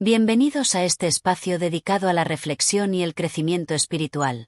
Bienvenidos a este espacio dedicado a la reflexión y el crecimiento espiritual.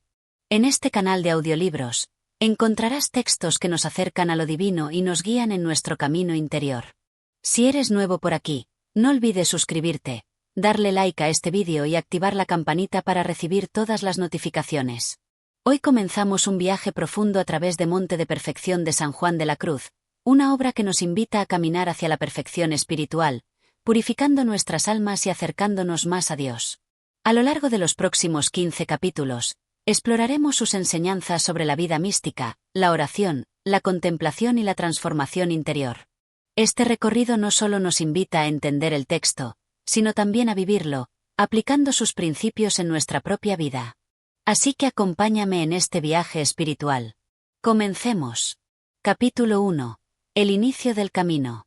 En este canal de audiolibros, encontrarás textos que nos acercan a lo divino y nos guían en nuestro camino interior. Si eres nuevo por aquí, no olvides suscribirte, darle like a este vídeo y activar la campanita para recibir todas las notificaciones. Hoy comenzamos un viaje profundo a través de Monte de Perfección de San Juan de la Cruz, una obra que nos invita a caminar hacia la perfección espiritual, purificando nuestras almas y acercándonos más a Dios. A lo largo de los próximos 15 capítulos, exploraremos sus enseñanzas sobre la vida mística, la oración, la contemplación y la transformación interior. Este recorrido no solo nos invita a entender el texto, sino también a vivirlo, aplicando sus principios en nuestra propia vida. Así que acompáñame en este viaje espiritual. Comencemos. Capítulo 1. El inicio del camino.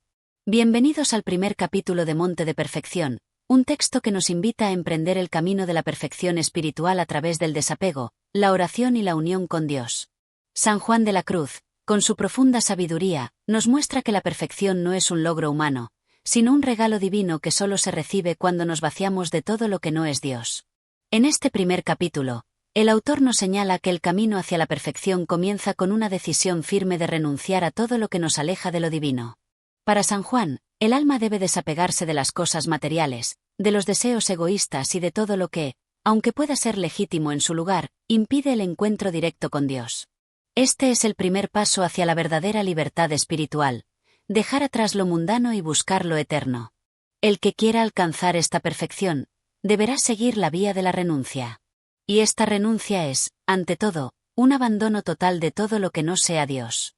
Bienvenidos al primer capítulo de Monte de Perfección, un texto que nos invita a emprender el camino de la perfección espiritual a través del desapego, la oración y la unión con Dios. San Juan de la Cruz, con su profunda sabiduría, nos muestra que la perfección no es un logro humano, sino un regalo divino que solo se recibe cuando nos vaciamos de todo lo que no es Dios. En este primer capítulo, el autor nos señala que el camino hacia la perfección comienza con una decisión firme de renunciar a todo lo que nos aleja de lo divino. Para San Juan, el alma debe desapegarse de las cosas materiales, de los deseos egoístas y de todo lo que, aunque pueda ser legítimo en su lugar, impide el encuentro directo con Dios. Este es el primer paso hacia la verdadera libertad espiritual, dejar atrás lo mundano y buscar lo eterno. El que quiera alcanzar esta perfección, deberá seguir la vía de la renuncia. Y esta renuncia es, ante todo, un abandono total de todo lo que no sea Dios.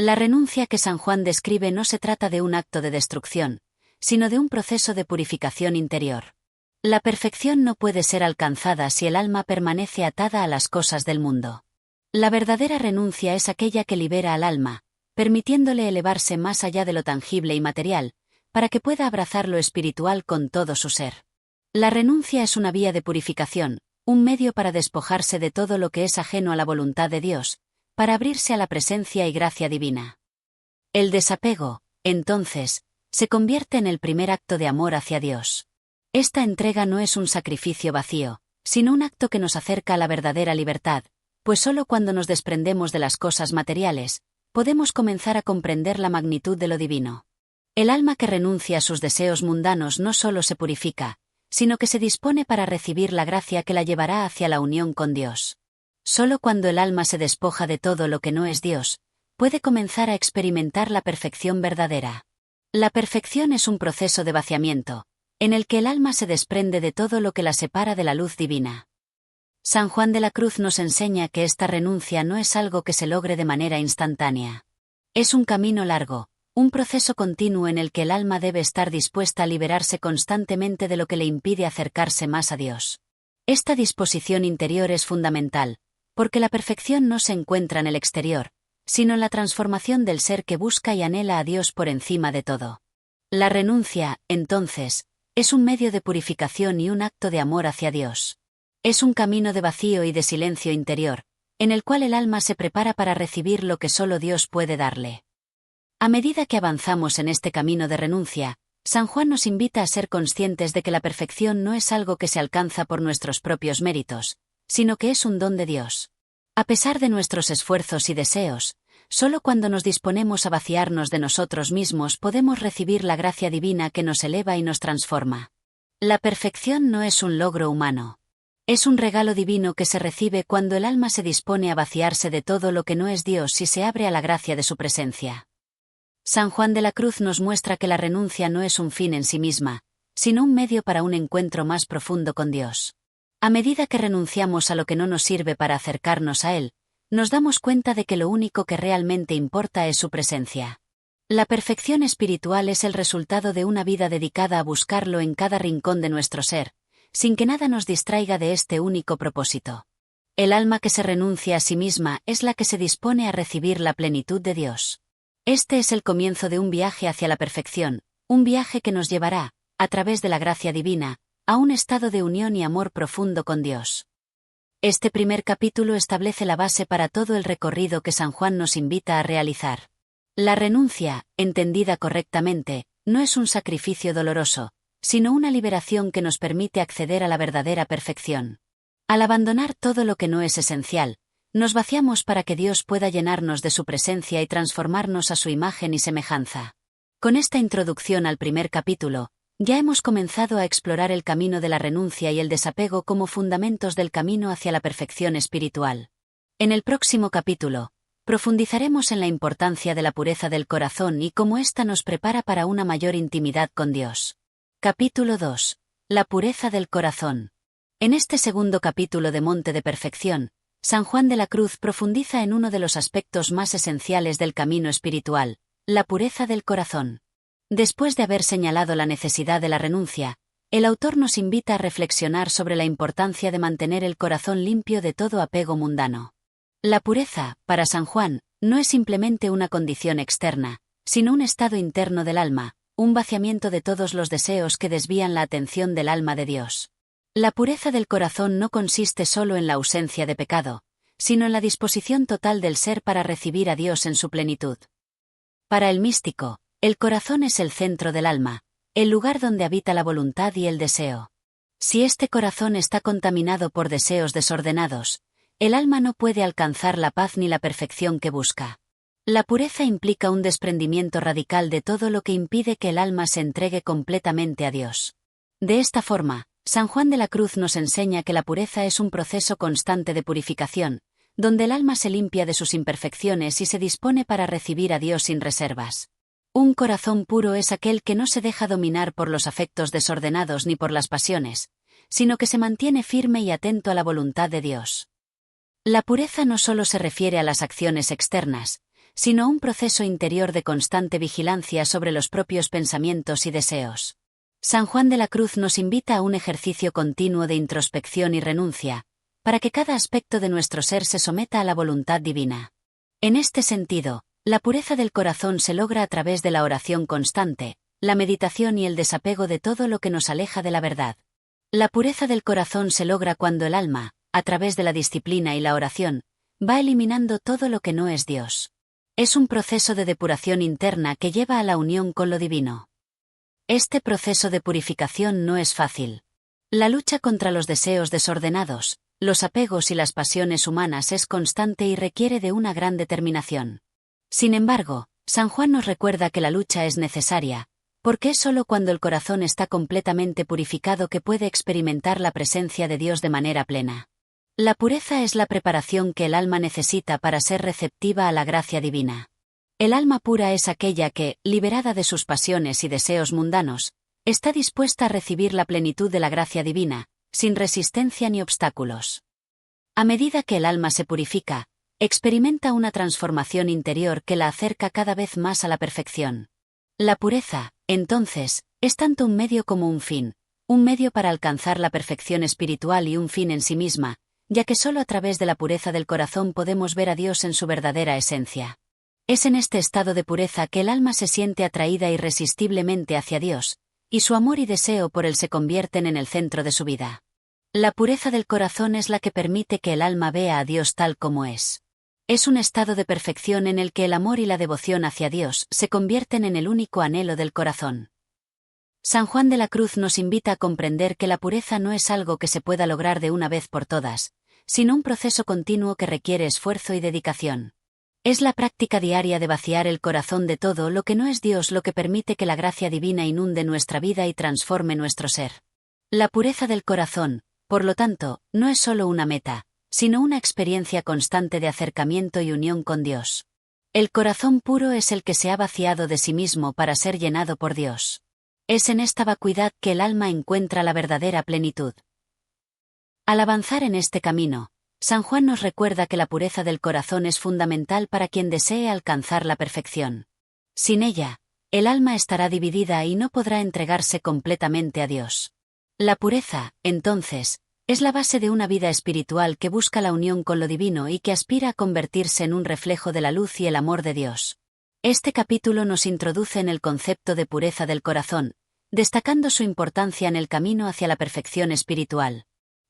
La renuncia que San Juan describe no se trata de un acto de destrucción, sino de un proceso de purificación interior. La perfección no puede ser alcanzada si el alma permanece atada a las cosas del mundo. La verdadera renuncia es aquella que libera al alma, permitiéndole elevarse más allá de lo tangible y material, para que pueda abrazar lo espiritual con todo su ser. La renuncia es una vía de purificación, un medio para despojarse de todo lo que es ajeno a la voluntad de Dios, para abrirse a la presencia y gracia divina. El desapego, entonces, se convierte en el primer acto de amor hacia Dios. Esta entrega no es un sacrificio vacío, sino un acto que nos acerca a la verdadera libertad, pues solo cuando nos desprendemos de las cosas materiales, podemos comenzar a comprender la magnitud de lo divino. El alma que renuncia a sus deseos mundanos no solo se purifica, sino que se dispone para recibir la gracia que la llevará hacia la unión con Dios. Solo cuando el alma se despoja de todo lo que no es Dios, puede comenzar a experimentar la perfección verdadera. La perfección es un proceso de vaciamiento, en el que el alma se desprende de todo lo que la separa de la luz divina. San Juan de la Cruz nos enseña que esta renuncia no es algo que se logre de manera instantánea. Es un camino largo, un proceso continuo en el que el alma debe estar dispuesta a liberarse constantemente de lo que le impide acercarse más a Dios. Esta disposición interior es fundamental, porque la perfección no se encuentra en el exterior, sino en la transformación del ser que busca y anhela a Dios por encima de todo. La renuncia, entonces, es un medio de purificación y un acto de amor hacia Dios. Es un camino de vacío y de silencio interior, en el cual el alma se prepara para recibir lo que solo Dios puede darle. A medida que avanzamos en este camino de renuncia, San Juan nos invita a ser conscientes de que la perfección no es algo que se alcanza por nuestros propios méritos, sino que es un don de Dios. A pesar de nuestros esfuerzos y deseos, solo cuando nos disponemos a vaciarnos de nosotros mismos podemos recibir la gracia divina que nos eleva y nos transforma. La perfección no es un logro humano. Es un regalo divino que se recibe cuando el alma se dispone a vaciarse de todo lo que no es Dios y se abre a la gracia de su presencia. San Juan de la Cruz nos muestra que la renuncia no es un fin en sí misma, sino un medio para un encuentro más profundo con Dios. A medida que renunciamos a lo que no nos sirve para acercarnos a Él, nos damos cuenta de que lo único que realmente importa es su presencia. La perfección espiritual es el resultado de una vida dedicada a buscarlo en cada rincón de nuestro ser, sin que nada nos distraiga de este único propósito. El alma que se renuncia a sí misma es la que se dispone a recibir la plenitud de Dios. Este es el comienzo de un viaje hacia la perfección, un viaje que nos llevará, a través de la gracia divina, a un estado de unión y amor profundo con Dios. Este primer capítulo establece la base para todo el recorrido que San Juan nos invita a realizar. La renuncia, entendida correctamente, no es un sacrificio doloroso, sino una liberación que nos permite acceder a la verdadera perfección. Al abandonar todo lo que no es esencial, nos vaciamos para que Dios pueda llenarnos de su presencia y transformarnos a su imagen y semejanza. Con esta introducción al primer capítulo, ya hemos comenzado a explorar el camino de la renuncia y el desapego como fundamentos del camino hacia la perfección espiritual. En el próximo capítulo, profundizaremos en la importancia de la pureza del corazón y cómo ésta nos prepara para una mayor intimidad con Dios. Capítulo 2. La pureza del corazón. En este segundo capítulo de Monte de Perfección, San Juan de la Cruz profundiza en uno de los aspectos más esenciales del camino espiritual, la pureza del corazón. Después de haber señalado la necesidad de la renuncia, el autor nos invita a reflexionar sobre la importancia de mantener el corazón limpio de todo apego mundano. La pureza, para San Juan, no es simplemente una condición externa, sino un estado interno del alma, un vaciamiento de todos los deseos que desvían la atención del alma de Dios. La pureza del corazón no consiste solo en la ausencia de pecado, sino en la disposición total del ser para recibir a Dios en su plenitud. Para el místico, el corazón es el centro del alma, el lugar donde habita la voluntad y el deseo. Si este corazón está contaminado por deseos desordenados, el alma no puede alcanzar la paz ni la perfección que busca. La pureza implica un desprendimiento radical de todo lo que impide que el alma se entregue completamente a Dios. De esta forma, San Juan de la Cruz nos enseña que la pureza es un proceso constante de purificación, donde el alma se limpia de sus imperfecciones y se dispone para recibir a Dios sin reservas. Un corazón puro es aquel que no se deja dominar por los afectos desordenados ni por las pasiones, sino que se mantiene firme y atento a la voluntad de Dios. La pureza no solo se refiere a las acciones externas, sino a un proceso interior de constante vigilancia sobre los propios pensamientos y deseos. San Juan de la Cruz nos invita a un ejercicio continuo de introspección y renuncia, para que cada aspecto de nuestro ser se someta a la voluntad divina. En este sentido, la pureza del corazón se logra a través de la oración constante, la meditación y el desapego de todo lo que nos aleja de la verdad. La pureza del corazón se logra cuando el alma, a través de la disciplina y la oración, va eliminando todo lo que no es Dios. Es un proceso de depuración interna que lleva a la unión con lo divino. Este proceso de purificación no es fácil. La lucha contra los deseos desordenados, los apegos y las pasiones humanas es constante y requiere de una gran determinación. Sin embargo, San Juan nos recuerda que la lucha es necesaria, porque es solo cuando el corazón está completamente purificado que puede experimentar la presencia de Dios de manera plena. La pureza es la preparación que el alma necesita para ser receptiva a la gracia divina. El alma pura es aquella que, liberada de sus pasiones y deseos mundanos, está dispuesta a recibir la plenitud de la gracia divina, sin resistencia ni obstáculos. A medida que el alma se purifica, experimenta una transformación interior que la acerca cada vez más a la perfección. La pureza, entonces, es tanto un medio como un fin, un medio para alcanzar la perfección espiritual y un fin en sí misma, ya que solo a través de la pureza del corazón podemos ver a Dios en su verdadera esencia. Es en este estado de pureza que el alma se siente atraída irresistiblemente hacia Dios, y su amor y deseo por Él se convierten en el centro de su vida. La pureza del corazón es la que permite que el alma vea a Dios tal como es. Es un estado de perfección en el que el amor y la devoción hacia Dios se convierten en el único anhelo del corazón. San Juan de la Cruz nos invita a comprender que la pureza no es algo que se pueda lograr de una vez por todas, sino un proceso continuo que requiere esfuerzo y dedicación. Es la práctica diaria de vaciar el corazón de todo lo que no es Dios lo que permite que la gracia divina inunde nuestra vida y transforme nuestro ser. La pureza del corazón, por lo tanto, no es solo una meta, sino una experiencia constante de acercamiento y unión con Dios. El corazón puro es el que se ha vaciado de sí mismo para ser llenado por Dios. Es en esta vacuidad que el alma encuentra la verdadera plenitud. Al avanzar en este camino, San Juan nos recuerda que la pureza del corazón es fundamental para quien desee alcanzar la perfección. Sin ella, el alma estará dividida y no podrá entregarse completamente a Dios. La pureza, entonces, es la base de una vida espiritual que busca la unión con lo divino y que aspira a convertirse en un reflejo de la luz y el amor de Dios. Este capítulo nos introduce en el concepto de pureza del corazón, destacando su importancia en el camino hacia la perfección espiritual.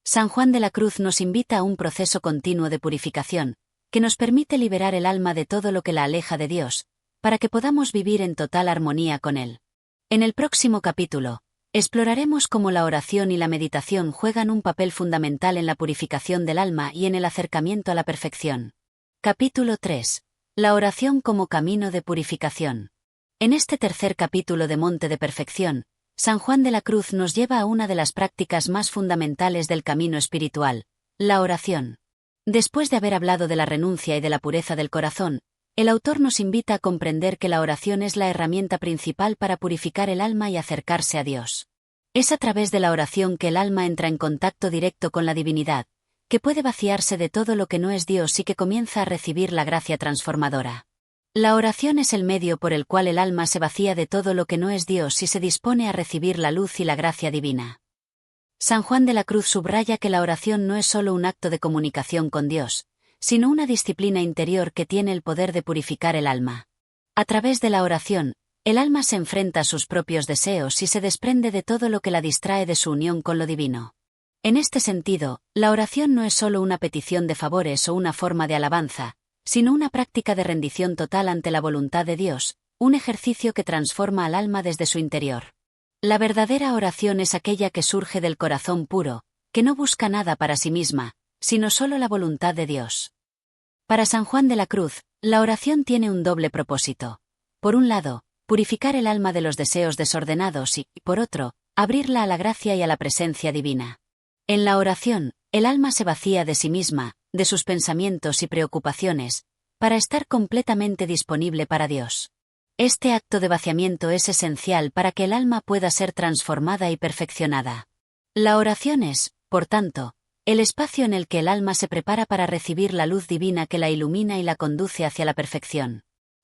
San Juan de la Cruz nos invita a un proceso continuo de purificación, que nos permite liberar el alma de todo lo que la aleja de Dios, para que podamos vivir en total armonía con Él. En el próximo capítulo, Exploraremos cómo la oración y la meditación juegan un papel fundamental en la purificación del alma y en el acercamiento a la perfección. Capítulo 3. La oración como camino de purificación. En este tercer capítulo de Monte de Perfección, San Juan de la Cruz nos lleva a una de las prácticas más fundamentales del camino espiritual, la oración. Después de haber hablado de la renuncia y de la pureza del corazón, el autor nos invita a comprender que la oración es la herramienta principal para purificar el alma y acercarse a Dios. Es a través de la oración que el alma entra en contacto directo con la divinidad, que puede vaciarse de todo lo que no es Dios y que comienza a recibir la gracia transformadora. La oración es el medio por el cual el alma se vacía de todo lo que no es Dios y se dispone a recibir la luz y la gracia divina. San Juan de la Cruz subraya que la oración no es solo un acto de comunicación con Dios, sino una disciplina interior que tiene el poder de purificar el alma. A través de la oración, el alma se enfrenta a sus propios deseos y se desprende de todo lo que la distrae de su unión con lo divino. En este sentido, la oración no es solo una petición de favores o una forma de alabanza, sino una práctica de rendición total ante la voluntad de Dios, un ejercicio que transforma al alma desde su interior. La verdadera oración es aquella que surge del corazón puro, que no busca nada para sí misma, sino solo la voluntad de Dios. Para San Juan de la Cruz, la oración tiene un doble propósito. Por un lado, purificar el alma de los deseos desordenados y, por otro, abrirla a la gracia y a la presencia divina. En la oración, el alma se vacía de sí misma, de sus pensamientos y preocupaciones, para estar completamente disponible para Dios. Este acto de vaciamiento es esencial para que el alma pueda ser transformada y perfeccionada. La oración es, por tanto, el espacio en el que el alma se prepara para recibir la luz divina que la ilumina y la conduce hacia la perfección.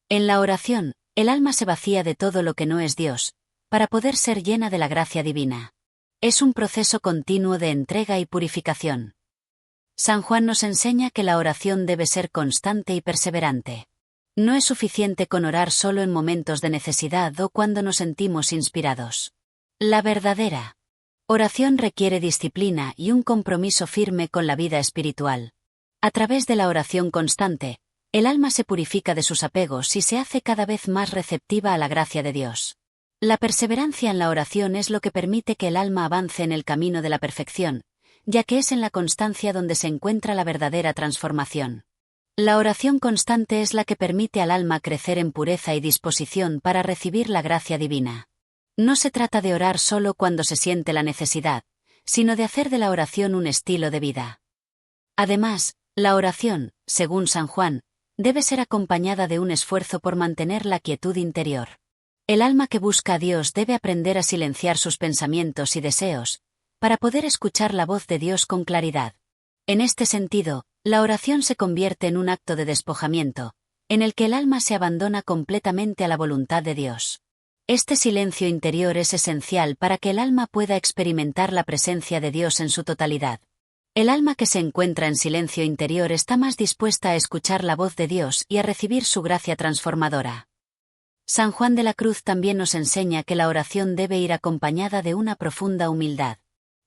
En la oración, el alma se vacía de todo lo que no es Dios, para poder ser llena de la gracia divina. Es un proceso continuo de entrega y purificación. San Juan nos enseña que la oración debe ser constante y perseverante. No es suficiente con orar solo en momentos de necesidad o cuando nos sentimos inspirados. La verdadera oración requiere disciplina y un compromiso firme con la vida espiritual. A través de la oración constante, el alma se purifica de sus apegos y se hace cada vez más receptiva a la gracia de Dios. La perseverancia en la oración es lo que permite que el alma avance en el camino de la perfección, ya que es en la constancia donde se encuentra la verdadera transformación. La oración constante es la que permite al alma crecer en pureza y disposición para recibir la gracia divina. No se trata de orar solo cuando se siente la necesidad, sino de hacer de la oración un estilo de vida. Además, la oración, según San Juan, debe ser acompañada de un esfuerzo por mantener la quietud interior. El alma que busca a Dios debe aprender a silenciar sus pensamientos y deseos, para poder escuchar la voz de Dios con claridad. En este sentido, la oración se convierte en un acto de despojamiento, en el que el alma se abandona completamente a la voluntad de Dios. Este silencio interior es esencial para que el alma pueda experimentar la presencia de Dios en su totalidad. El alma que se encuentra en silencio interior está más dispuesta a escuchar la voz de Dios y a recibir su gracia transformadora. San Juan de la Cruz también nos enseña que la oración debe ir acompañada de una profunda humildad.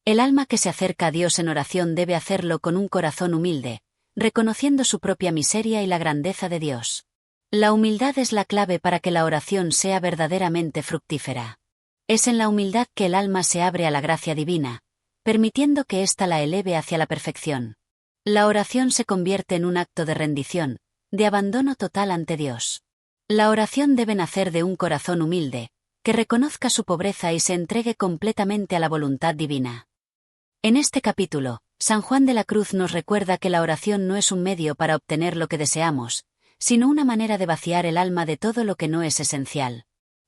El alma que se acerca a Dios en oración debe hacerlo con un corazón humilde, reconociendo su propia miseria y la grandeza de Dios. La humildad es la clave para que la oración sea verdaderamente fructífera. Es en la humildad que el alma se abre a la gracia divina, permitiendo que ésta la eleve hacia la perfección. La oración se convierte en un acto de rendición, de abandono total ante Dios. La oración debe nacer de un corazón humilde, que reconozca su pobreza y se entregue completamente a la voluntad divina. En este capítulo, San Juan de la Cruz nos recuerda que la oración no es un medio para obtener lo que deseamos, sino una manera de vaciar el alma de todo lo que no es esencial.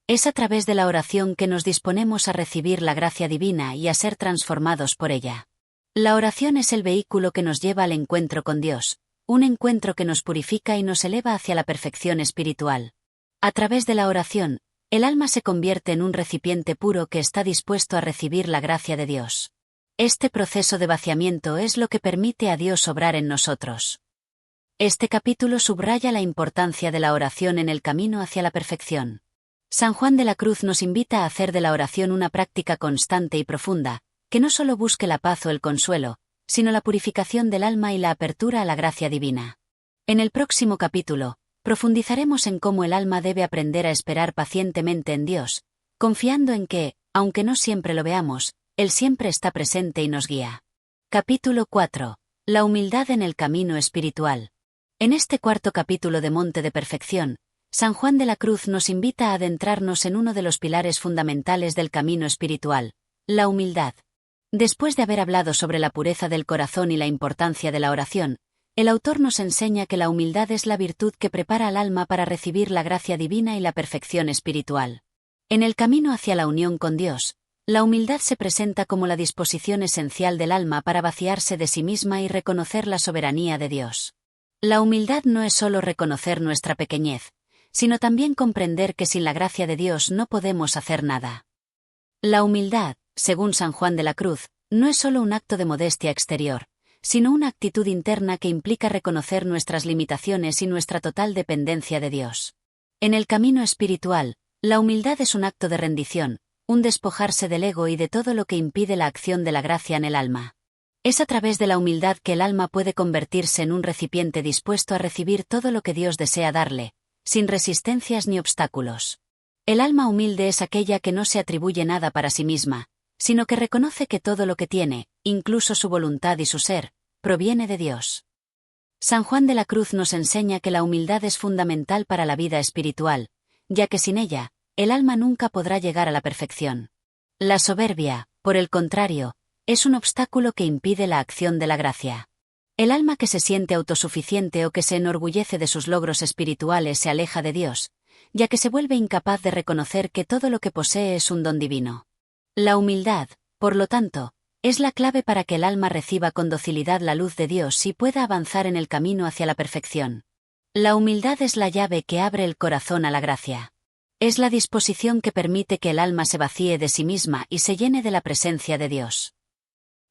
Es a través de la oración que nos disponemos a recibir la gracia divina y a ser transformados por ella. La oración es el vehículo que nos lleva al encuentro con Dios, un encuentro que nos purifica y nos eleva hacia la perfección espiritual. A través de la oración, el alma se convierte en un recipiente puro que está dispuesto a recibir la gracia de Dios. Este proceso de vaciamiento es lo que permite a Dios obrar en nosotros. Este capítulo subraya la importancia de la oración en el camino hacia la perfección. San Juan de la Cruz nos invita a hacer de la oración una práctica constante y profunda, que no solo busque la paz o el consuelo, sino la purificación del alma y la apertura a la gracia divina. En el próximo capítulo, profundizaremos en cómo el alma debe aprender a esperar pacientemente en Dios, confiando en que, Aunque no siempre lo veamos, Él siempre está presente y nos guía. Capítulo 4. La humildad en el camino espiritual. En este cuarto capítulo de Monte de Perfección, San Juan de la Cruz nos invita a adentrarnos en uno de los pilares fundamentales del camino espiritual, la humildad. Después de haber hablado sobre la pureza del corazón y la importancia de la oración, el autor nos enseña que la humildad es la virtud que prepara al alma para recibir la gracia divina y la perfección espiritual. En el camino hacia la unión con Dios, la humildad se presenta como la disposición esencial del alma para vaciarse de sí misma y reconocer la soberanía de Dios. La humildad no es solo reconocer nuestra pequeñez, sino también comprender que sin la gracia de Dios no podemos hacer nada. La humildad, según San Juan de la Cruz, no es solo un acto de modestia exterior, sino una actitud interna que implica reconocer nuestras limitaciones y nuestra total dependencia de Dios. En el camino espiritual, la humildad es un acto de rendición, un despojarse del ego y de todo lo que impide la acción de la gracia en el alma. Es a través de la humildad que el alma puede convertirse en un recipiente dispuesto a recibir todo lo que Dios desea darle, sin resistencias ni obstáculos. El alma humilde es aquella que no se atribuye nada para sí misma, sino que reconoce que todo lo que tiene, incluso su voluntad y su ser, proviene de Dios. San Juan de la Cruz nos enseña que la humildad es fundamental para la vida espiritual, ya que sin ella, el alma nunca podrá llegar a la perfección. La soberbia, por el contrario, es un obstáculo que impide la acción de la gracia. El alma que se siente autosuficiente o que se enorgullece de sus logros espirituales se aleja de Dios, ya que se vuelve incapaz de reconocer que todo lo que posee es un don divino. La humildad, por lo tanto, es la clave para que el alma reciba con docilidad la luz de Dios y pueda avanzar en el camino hacia la perfección. La humildad es la llave que abre el corazón a la gracia. Es la disposición que permite que el alma se vacíe de sí misma y se llene de la presencia de Dios.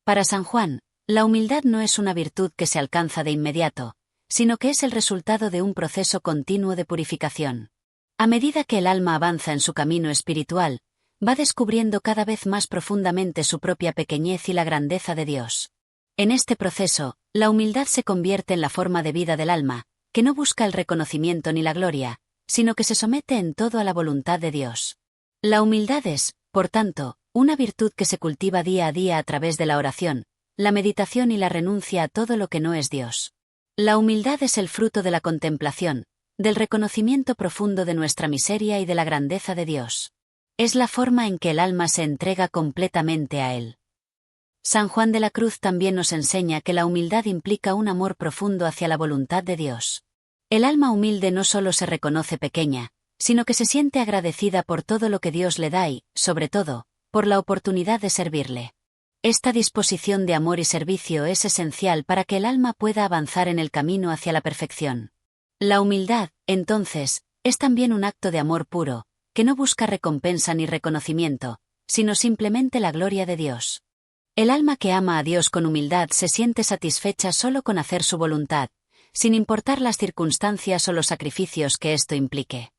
Para San Juan, la humildad no es una virtud que se alcanza de inmediato, sino que es el resultado de un proceso continuo de purificación. A medida que el alma avanza en su camino espiritual, va descubriendo cada vez más profundamente su propia pequeñez y la grandeza de Dios. En este proceso, la humildad se convierte en la forma de vida del alma, que no busca el reconocimiento ni la gloria, sino que se somete en todo a la voluntad de Dios. La humildad es, por tanto, una virtud que se cultiva día a día a través de la oración, la meditación y la renuncia a todo lo que no es Dios. La humildad es el fruto de la contemplación, del reconocimiento profundo de nuestra miseria y de la grandeza de Dios. Es la forma en que el alma se entrega completamente a Él. San Juan de la Cruz también nos enseña que la humildad implica un amor profundo hacia la voluntad de Dios. El alma humilde no solo se reconoce pequeña, sino que se siente agradecida por todo lo que Dios le da y, sobre todo, por la oportunidad de servirle. Esta disposición de amor y servicio es esencial para que el alma pueda avanzar en el camino hacia la perfección. La humildad, entonces, es también un acto de amor puro, que no busca recompensa ni reconocimiento, sino simplemente la gloria de Dios. El alma que ama a Dios con humildad se siente satisfecha solo con hacer su voluntad, sin importar las circunstancias o los sacrificios que esto implique.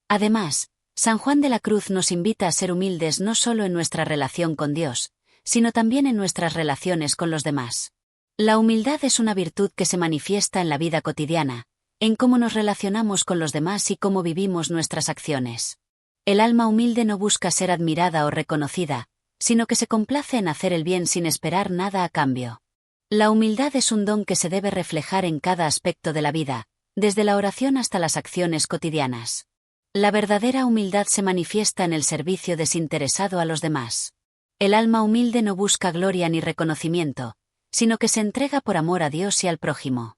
Además, San Juan de la Cruz nos invita a ser humildes no solo en nuestra relación con Dios, sino también en nuestras relaciones con los demás. La humildad es una virtud que se manifiesta en la vida cotidiana, en cómo nos relacionamos con los demás y cómo vivimos nuestras acciones. El alma humilde no busca ser admirada o reconocida, sino que se complace en hacer el bien sin esperar nada a cambio. La humildad es un don que se debe reflejar en cada aspecto de la vida, desde la oración hasta las acciones cotidianas. La verdadera humildad se manifiesta en el servicio desinteresado a los demás. El alma humilde no busca gloria ni reconocimiento, sino que se entrega por amor a Dios y al prójimo.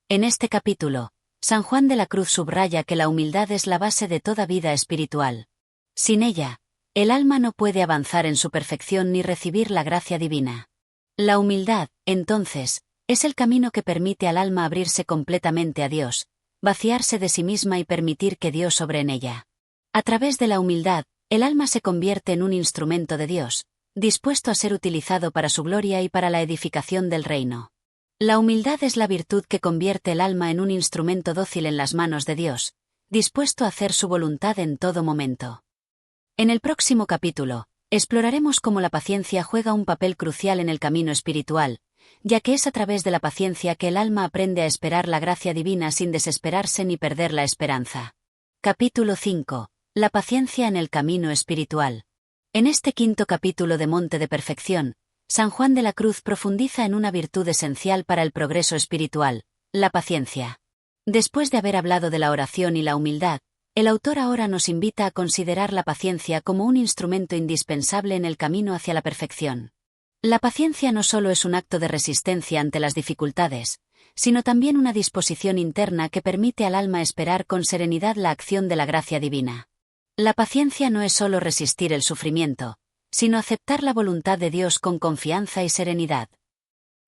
En este capítulo, San Juan de la Cruz subraya que la humildad es la base de toda vida espiritual. Sin ella, el alma no puede avanzar en su perfección ni recibir la gracia divina. La humildad, entonces, es el camino que permite al alma abrirse completamente a Dios, vaciarse de sí misma y permitir que Dios obre en ella. A través de la humildad, el alma se convierte en un instrumento de Dios, dispuesto a ser utilizado para su gloria y para la edificación del reino. La humildad es la virtud que convierte el alma en un instrumento dócil en las manos de Dios, dispuesto a hacer su voluntad en todo momento. En el próximo capítulo, exploraremos cómo la paciencia juega un papel crucial en el camino espiritual, ya que es a través de la paciencia que el alma aprende a esperar la gracia divina sin desesperarse ni perder la esperanza. Capítulo 5. La paciencia en el camino espiritual. En este quinto capítulo de Monte de Perfección, San Juan de la Cruz profundiza en una virtud esencial para el progreso espiritual, la paciencia. Después de haber hablado de la oración y la humildad, el autor ahora nos invita a considerar la paciencia como un instrumento indispensable en el camino hacia la perfección. La paciencia no solo es un acto de resistencia ante las dificultades, sino también una disposición interna que permite al alma esperar con serenidad la acción de la gracia divina. La paciencia no es solo resistir el sufrimiento, sino aceptar la voluntad de Dios con confianza y serenidad.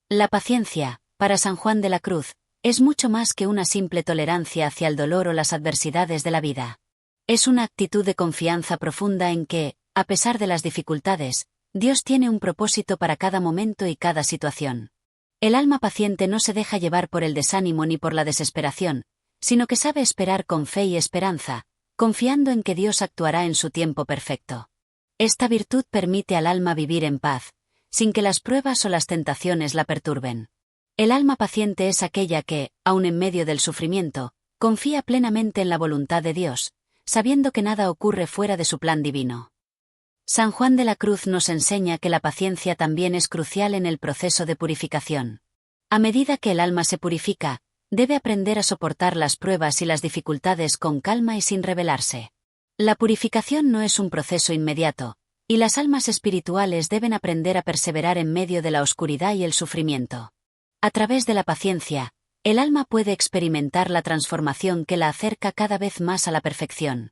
La paciencia, para San Juan de la Cruz, es mucho más que una simple tolerancia hacia el dolor o las adversidades de la vida. Es una actitud de confianza profunda en que, a pesar de las dificultades, Dios tiene un propósito para cada momento y cada situación. El alma paciente no se deja llevar por el desánimo ni por la desesperación, sino que sabe esperar con fe y esperanza, confiando en que Dios actuará en su tiempo perfecto. Esta virtud permite al alma vivir en paz, sin que las pruebas o las tentaciones la perturben. El alma paciente es aquella que, aun en medio del sufrimiento, confía plenamente en la voluntad de Dios, sabiendo que nada ocurre fuera de su plan divino. San Juan de la Cruz nos enseña que la paciencia también es crucial en el proceso de purificación. A medida que el alma se purifica, debe aprender a soportar las pruebas y las dificultades con calma y sin rebelarse. La purificación no es un proceso inmediato, y las almas espirituales deben aprender a perseverar en medio de la oscuridad y el sufrimiento. A través de la paciencia, el alma puede experimentar la transformación que la acerca cada vez más a la perfección.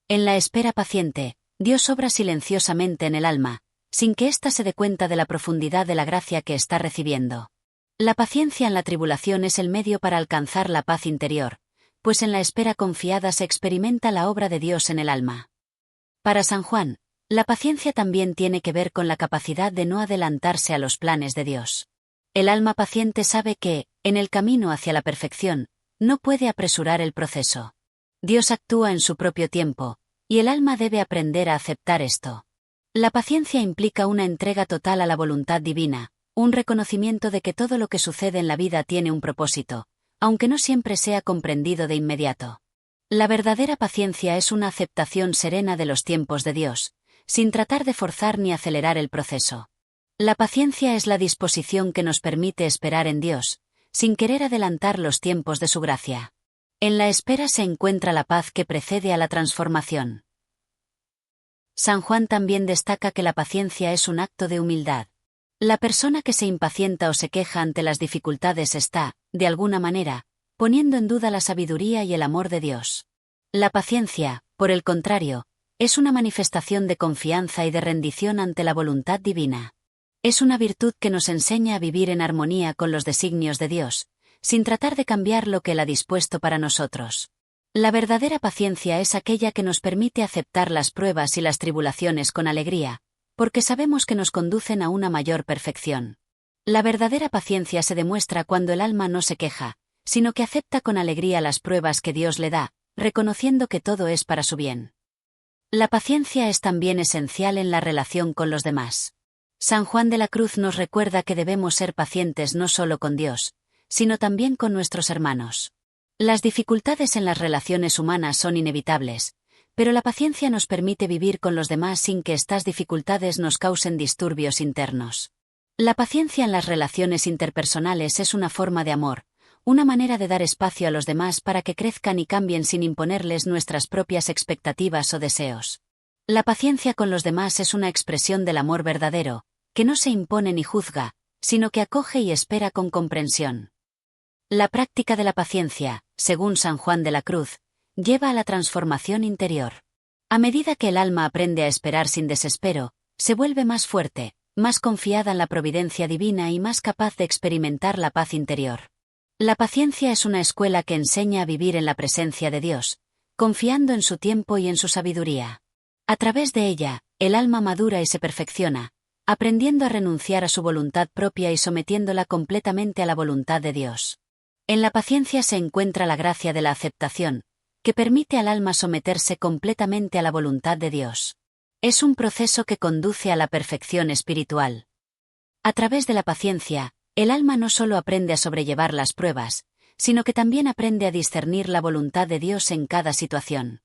En la espera paciente, Dios obra silenciosamente en el alma, sin que ésta se dé cuenta de la profundidad de la gracia que está recibiendo. La paciencia en la tribulación es el medio para alcanzar la paz interior, pues en la espera confiada se experimenta la obra de Dios en el alma. Para San Juan, la paciencia también tiene que ver con la capacidad de no adelantarse a los planes de Dios. El alma paciente sabe que, en el camino hacia la perfección, no puede apresurar el proceso. Dios actúa en su propio tiempo, y el alma debe aprender a aceptar esto. La paciencia implica una entrega total a la voluntad divina, un reconocimiento de que todo lo que sucede en la vida tiene un propósito, aunque no siempre sea comprendido de inmediato. La verdadera paciencia es una aceptación serena de los tiempos de Dios, sin tratar de forzar ni acelerar el proceso. La paciencia es la disposición que nos permite esperar en Dios, sin querer adelantar los tiempos de su gracia. En la espera se encuentra la paz que precede a la transformación. San Juan también destaca que la paciencia es un acto de humildad. La persona que se impacienta o se queja ante las dificultades está, de alguna manera, poniendo en duda la sabiduría y el amor de Dios. La paciencia, por el contrario, es una manifestación de confianza y de rendición ante la voluntad divina. Es una virtud que nos enseña a vivir en armonía con los designios de Dios, sin tratar de cambiar lo que Él ha dispuesto para nosotros. La verdadera paciencia es aquella que nos permite aceptar las pruebas y las tribulaciones con alegría, porque sabemos que nos conducen a una mayor perfección. La verdadera paciencia se demuestra cuando el alma no se queja, sino que acepta con alegría las pruebas que Dios le da, reconociendo que todo es para su bien. La paciencia es también esencial en la relación con los demás. San Juan de la Cruz nos recuerda que debemos ser pacientes no solo con Dios, sino también con nuestros hermanos. Las dificultades en las relaciones humanas son inevitables, pero la paciencia nos permite vivir con los demás sin que estas dificultades nos causen disturbios internos. La paciencia en las relaciones interpersonales es una forma de amor, una manera de dar espacio a los demás para que crezcan y cambien sin imponerles nuestras propias expectativas o deseos. La paciencia con los demás es una expresión del amor verdadero, que no se impone ni juzga, sino que acoge y espera con comprensión. La práctica de la paciencia, según San Juan de la Cruz, lleva a la transformación interior. A medida que el alma aprende a esperar sin desespero, se vuelve más fuerte, más confiada en la providencia divina y más capaz de experimentar la paz interior. La paciencia es una escuela que enseña a vivir en la presencia de Dios, confiando en su tiempo y en su sabiduría. A través de ella, el alma madura y se perfecciona, aprendiendo a renunciar a su voluntad propia y sometiéndola completamente a la voluntad de Dios. En la paciencia se encuentra la gracia de la aceptación, que permite al alma someterse completamente a la voluntad de Dios. Es un proceso que conduce a la perfección espiritual. A través de la paciencia, el alma no solo aprende a sobrellevar las pruebas, sino que también aprende a discernir la voluntad de Dios en cada situación.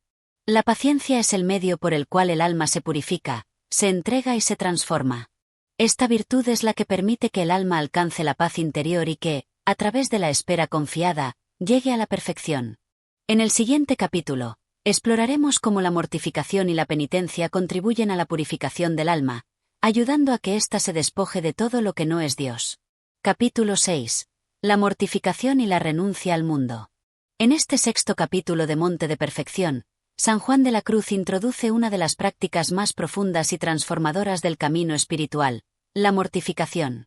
La paciencia es el medio por el cual el alma se purifica, se entrega y se transforma. Esta virtud es la que permite que el alma alcance la paz interior y que, a través de la espera confiada, llegue a la perfección. En el siguiente capítulo, exploraremos cómo la mortificación y la penitencia contribuyen a la purificación del alma, ayudando a que ésta se despoje de todo lo que no es Dios. Capítulo 6. La mortificación y la renuncia al mundo. En este sexto capítulo de Monte de Perfección, San Juan de la Cruz introduce una de las prácticas más profundas y transformadoras del camino espiritual, la mortificación.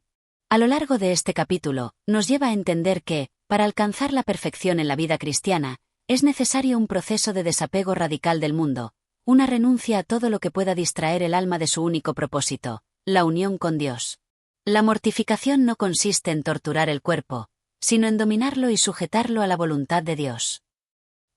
A lo largo de este capítulo, nos lleva a entender que, para alcanzar la perfección en la vida cristiana, es necesario un proceso de desapego radical del mundo, una renuncia a todo lo que pueda distraer el alma de su único propósito, la unión con Dios. La mortificación no consiste en torturar el cuerpo, sino en dominarlo y sujetarlo a la voluntad de Dios.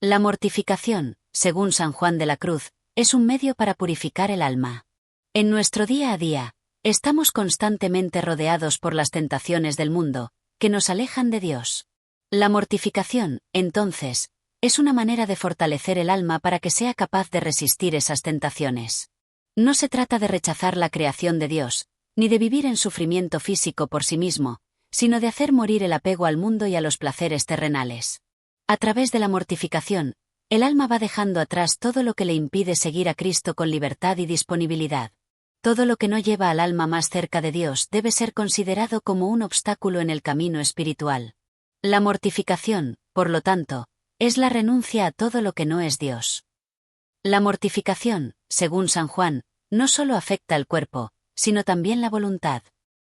La mortificación, según San Juan de la Cruz, es un medio para purificar el alma. En nuestro día a día, estamos constantemente rodeados por las tentaciones del mundo, que nos alejan de Dios. La mortificación, entonces, es una manera de fortalecer el alma para que sea capaz de resistir esas tentaciones. No se trata de rechazar la creación de Dios, ni de vivir en sufrimiento físico por sí mismo, sino de hacer morir el apego al mundo y a los placeres terrenales. A través de la mortificación, el alma va dejando atrás todo lo que le impide seguir a Cristo con libertad y disponibilidad. Todo lo que no lleva al alma más cerca de Dios debe ser considerado como un obstáculo en el camino espiritual. La mortificación, por lo tanto, es la renuncia a todo lo que no es Dios. La mortificación, según San Juan, no solo afecta al cuerpo, sino también la voluntad.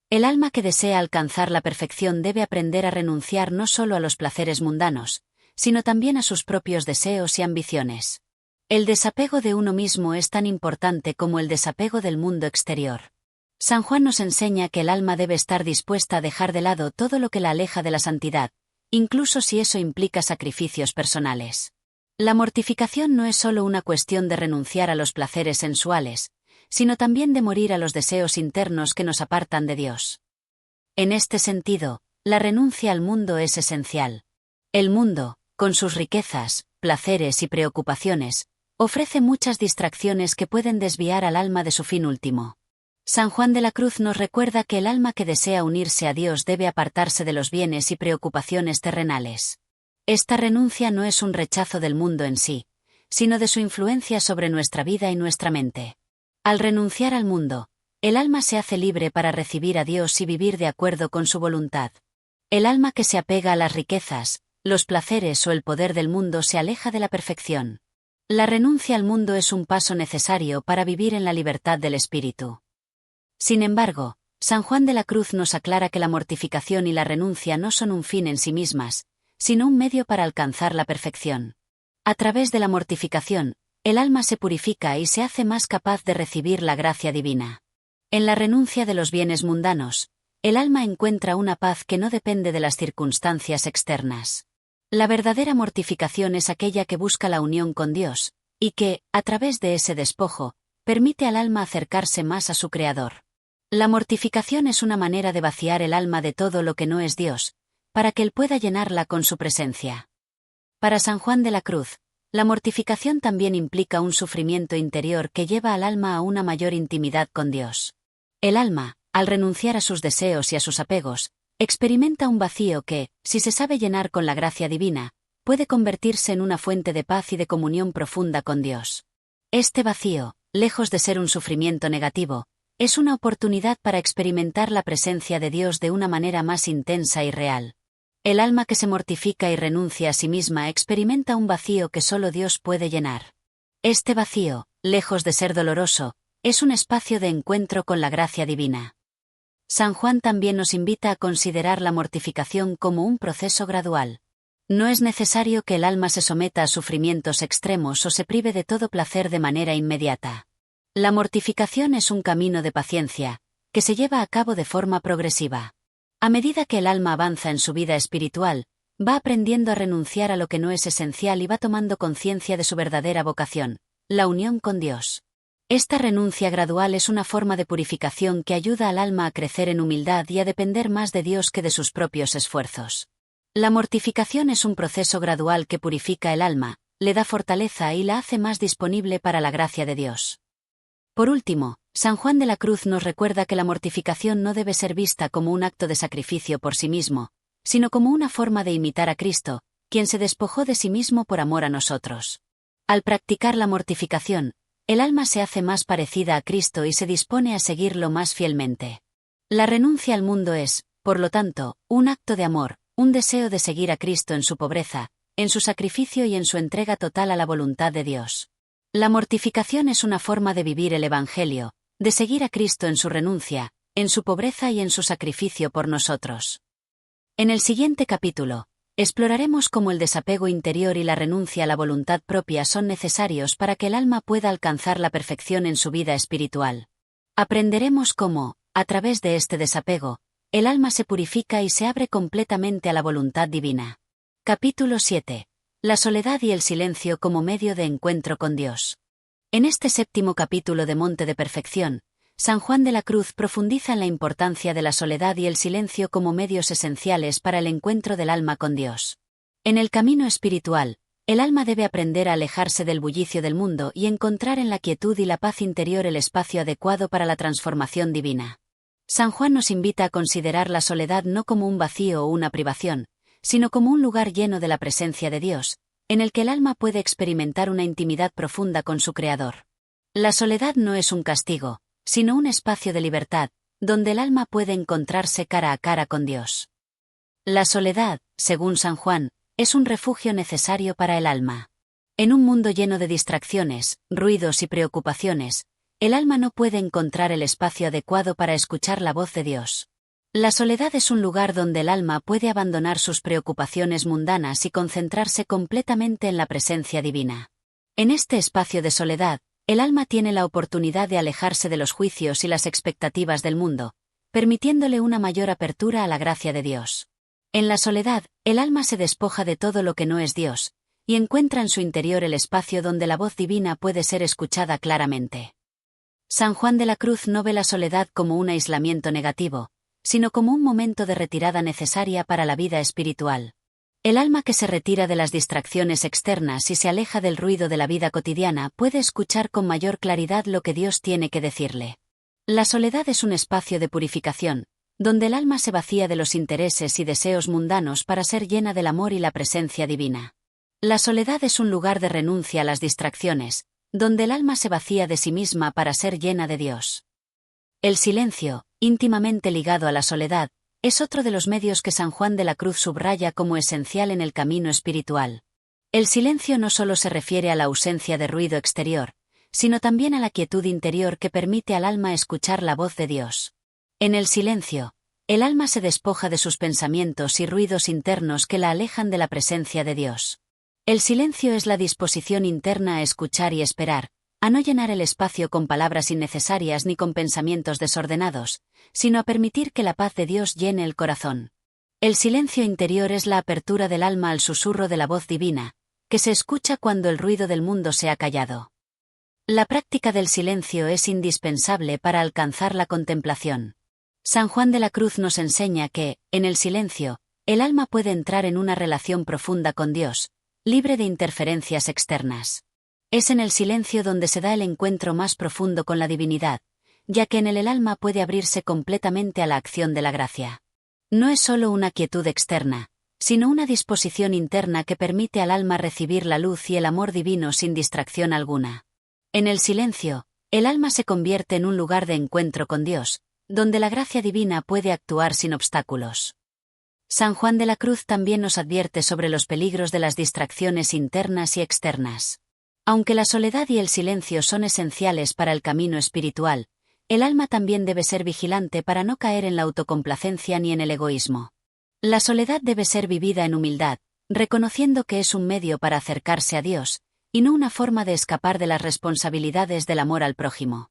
El alma que desea alcanzar la perfección debe aprender a renunciar no solo a los placeres mundanos, sino también a sus propios deseos y ambiciones. El desapego de uno mismo es tan importante como el desapego del mundo exterior. San Juan nos enseña que el alma debe estar dispuesta a dejar de lado todo lo que la aleja de la santidad, incluso si eso implica sacrificios personales. La mortificación no es solo una cuestión de renunciar a los placeres sensuales, sino también de morir a los deseos internos que nos apartan de Dios. En este sentido, la renuncia al mundo es esencial. El mundo, con sus riquezas, placeres y preocupaciones, ofrece muchas distracciones que pueden desviar al alma de su fin último. San Juan de la Cruz nos recuerda que el alma que desea unirse a Dios debe apartarse de los bienes y preocupaciones terrenales. Esta renuncia no es un rechazo del mundo en sí, sino de su influencia sobre nuestra vida y nuestra mente. Al renunciar al mundo, el alma se hace libre para recibir a Dios y vivir de acuerdo con su voluntad. El alma que se apega a las riquezas, los placeres o el poder del mundo se aleja de la perfección. La renuncia al mundo es un paso necesario para vivir en la libertad del espíritu. Sin embargo, San Juan de la Cruz nos aclara que la mortificación y la renuncia no son un fin en sí mismas, sino un medio para alcanzar la perfección. A través de la mortificación, el alma se purifica y se hace más capaz de recibir la gracia divina. En la renuncia de los bienes mundanos, el alma encuentra una paz que no depende de las circunstancias externas. La verdadera mortificación es aquella que busca la unión con Dios, y que, a través de ese despojo, permite al alma acercarse más a su Creador. La mortificación es una manera de vaciar el alma de todo lo que no es Dios, para que Él pueda llenarla con su presencia. Para San Juan de la Cruz, la mortificación también implica un sufrimiento interior que lleva al alma a una mayor intimidad con Dios. El alma, al renunciar a sus deseos y a sus apegos, experimenta un vacío que, si se sabe llenar con la gracia divina, puede convertirse en una fuente de paz y de comunión profunda con Dios. Este vacío, lejos de ser un sufrimiento negativo, es una oportunidad para experimentar la presencia de Dios de una manera más intensa y real. El alma que se mortifica y renuncia a sí misma experimenta un vacío que solo Dios puede llenar. Este vacío, lejos de ser doloroso, es un espacio de encuentro con la gracia divina. San Juan también nos invita a considerar la mortificación como un proceso gradual. No es necesario que el alma se someta a sufrimientos extremos o se prive de todo placer de manera inmediata. La mortificación es un camino de paciencia, que se lleva a cabo de forma progresiva. A medida que el alma avanza en su vida espiritual, va aprendiendo a renunciar a lo que no es esencial y va tomando conciencia de su verdadera vocación, la unión con Dios. Esta renuncia gradual es una forma de purificación que ayuda al alma a crecer en humildad y a depender más de Dios que de sus propios esfuerzos. La mortificación es un proceso gradual que purifica el alma, le da fortaleza y la hace más disponible para la gracia de Dios. Por último, San Juan de la Cruz nos recuerda que la mortificación no debe ser vista como un acto de sacrificio por sí mismo, sino como una forma de imitar a Cristo, quien se despojó de sí mismo por amor a nosotros. Al practicar la mortificación, el alma se hace más parecida a Cristo y se dispone a seguirlo más fielmente. La renuncia al mundo es, por lo tanto, un acto de amor, un deseo de seguir a Cristo en su pobreza, en su sacrificio y en su entrega total a la voluntad de Dios. La mortificación es una forma de vivir el Evangelio, de seguir a Cristo en su renuncia, en su pobreza y en su sacrificio por nosotros. En el siguiente capítulo, exploraremos cómo el desapego interior y la renuncia a la voluntad propia son necesarios para que el alma pueda alcanzar la perfección en su vida espiritual. Aprenderemos cómo, a través de este desapego, el alma se purifica y se abre completamente a la voluntad divina. Capítulo 7. La soledad y el silencio como medio de encuentro con Dios. En este séptimo capítulo de Monte de Perfección, San Juan de la Cruz profundiza en la importancia de la soledad y el silencio como medios esenciales para el encuentro del alma con Dios. En el camino espiritual, el alma debe aprender a alejarse del bullicio del mundo y encontrar en la quietud y la paz interior el espacio adecuado para la transformación divina. San Juan nos invita a considerar la soledad no como un vacío o una privación, sino como un lugar lleno de la presencia de Dios, en el que el alma puede experimentar una intimidad profunda con su Creador. La soledad no es un castigo, sino un espacio de libertad, donde el alma puede encontrarse cara a cara con Dios. La soledad, según San Juan, es un refugio necesario para el alma. En un mundo lleno de distracciones, ruidos y preocupaciones, el alma no puede encontrar el espacio adecuado para escuchar la voz de Dios. La soledad es un lugar donde el alma puede abandonar sus preocupaciones mundanas y concentrarse completamente en la presencia divina. En este espacio de soledad, el alma tiene la oportunidad de alejarse de los juicios y las expectativas del mundo, permitiéndole una mayor apertura a la gracia de Dios. En la soledad, el alma se despoja de todo lo que no es Dios, y encuentra en su interior el espacio donde la voz divina puede ser escuchada claramente. San Juan de la Cruz no ve la soledad como un aislamiento negativo, sino como un momento de retirada necesaria para la vida espiritual. El alma que se retira de las distracciones externas y se aleja del ruido de la vida cotidiana puede escuchar con mayor claridad lo que Dios tiene que decirle. La soledad es un espacio de purificación, donde el alma se vacía de los intereses y deseos mundanos para ser llena del amor y la presencia divina. La soledad es un lugar de renuncia a las distracciones, donde el alma se vacía de sí misma para ser llena de Dios. El silencio, íntimamente ligado a la soledad, es otro de los medios que San Juan de la Cruz subraya como esencial en el camino espiritual. El silencio no solo se refiere a la ausencia de ruido exterior, sino también a la quietud interior que permite al alma escuchar la voz de Dios. En el silencio, el alma se despoja de sus pensamientos y ruidos internos que la alejan de la presencia de Dios. El silencio es la disposición interna a escuchar y esperar, a no llenar el espacio con palabras innecesarias ni con pensamientos desordenados, sino a permitir que la paz de Dios llene el corazón. El silencio interior es la apertura del alma al susurro de la voz divina, que se escucha cuando el ruido del mundo se ha callado. La práctica del silencio es indispensable para alcanzar la contemplación. San Juan de la Cruz nos enseña que, en el silencio, el alma puede entrar en una relación profunda con Dios, libre de interferencias externas. Es en el silencio donde se da el encuentro más profundo con la divinidad, ya que en él el alma puede abrirse completamente a la acción de la gracia. No es solo una quietud externa, sino una disposición interna que permite al alma recibir la luz y el amor divino sin distracción alguna. En el silencio, el alma se convierte en un lugar de encuentro con Dios, donde la gracia divina puede actuar sin obstáculos. San Juan de la Cruz también nos advierte sobre los peligros de las distracciones internas y externas. Aunque la soledad y el silencio son esenciales para el camino espiritual, el alma también debe ser vigilante para no caer en la autocomplacencia ni en el egoísmo. La soledad debe ser vivida en humildad, reconociendo que es un medio para acercarse a Dios, y no una forma de escapar de las responsabilidades del amor al prójimo.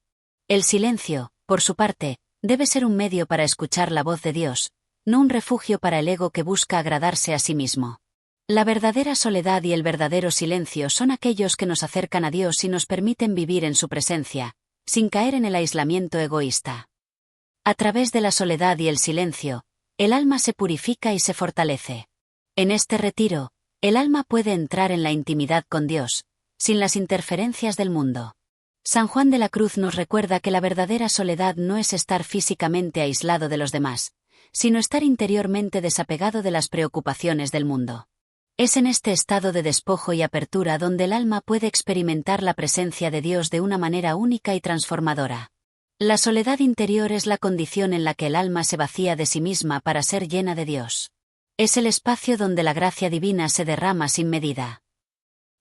El silencio, por su parte, debe ser un medio para escuchar la voz de Dios, no un refugio para el ego que busca agradarse a sí mismo. La verdadera soledad y el verdadero silencio son aquellos que nos acercan a Dios y nos permiten vivir en su presencia, sin caer en el aislamiento egoísta. A través de la soledad y el silencio, el alma se purifica y se fortalece. En este retiro, el alma puede entrar en la intimidad con Dios, sin las interferencias del mundo. San Juan de la Cruz nos recuerda que la verdadera soledad no es estar físicamente aislado de los demás, sino estar interiormente desapegado de las preocupaciones del mundo. Es en este estado de despojo y apertura donde el alma puede experimentar la presencia de Dios de una manera única y transformadora. La soledad interior es la condición en la que el alma se vacía de sí misma para ser llena de Dios. Es el espacio donde la gracia divina se derrama sin medida.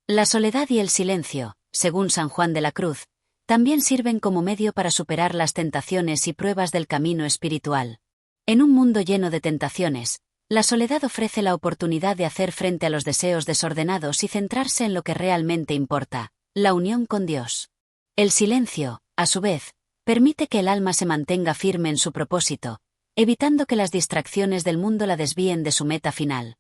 La soledad y el silencio, según San Juan de la Cruz, también sirven como medio para superar las tentaciones y pruebas del camino espiritual. En un mundo lleno de tentaciones, la soledad ofrece la oportunidad de hacer frente a los deseos desordenados y centrarse en lo que realmente importa, la unión con Dios. El silencio, a su vez, permite que el alma se mantenga firme en su propósito, evitando que las distracciones del mundo la desvíen de su meta final.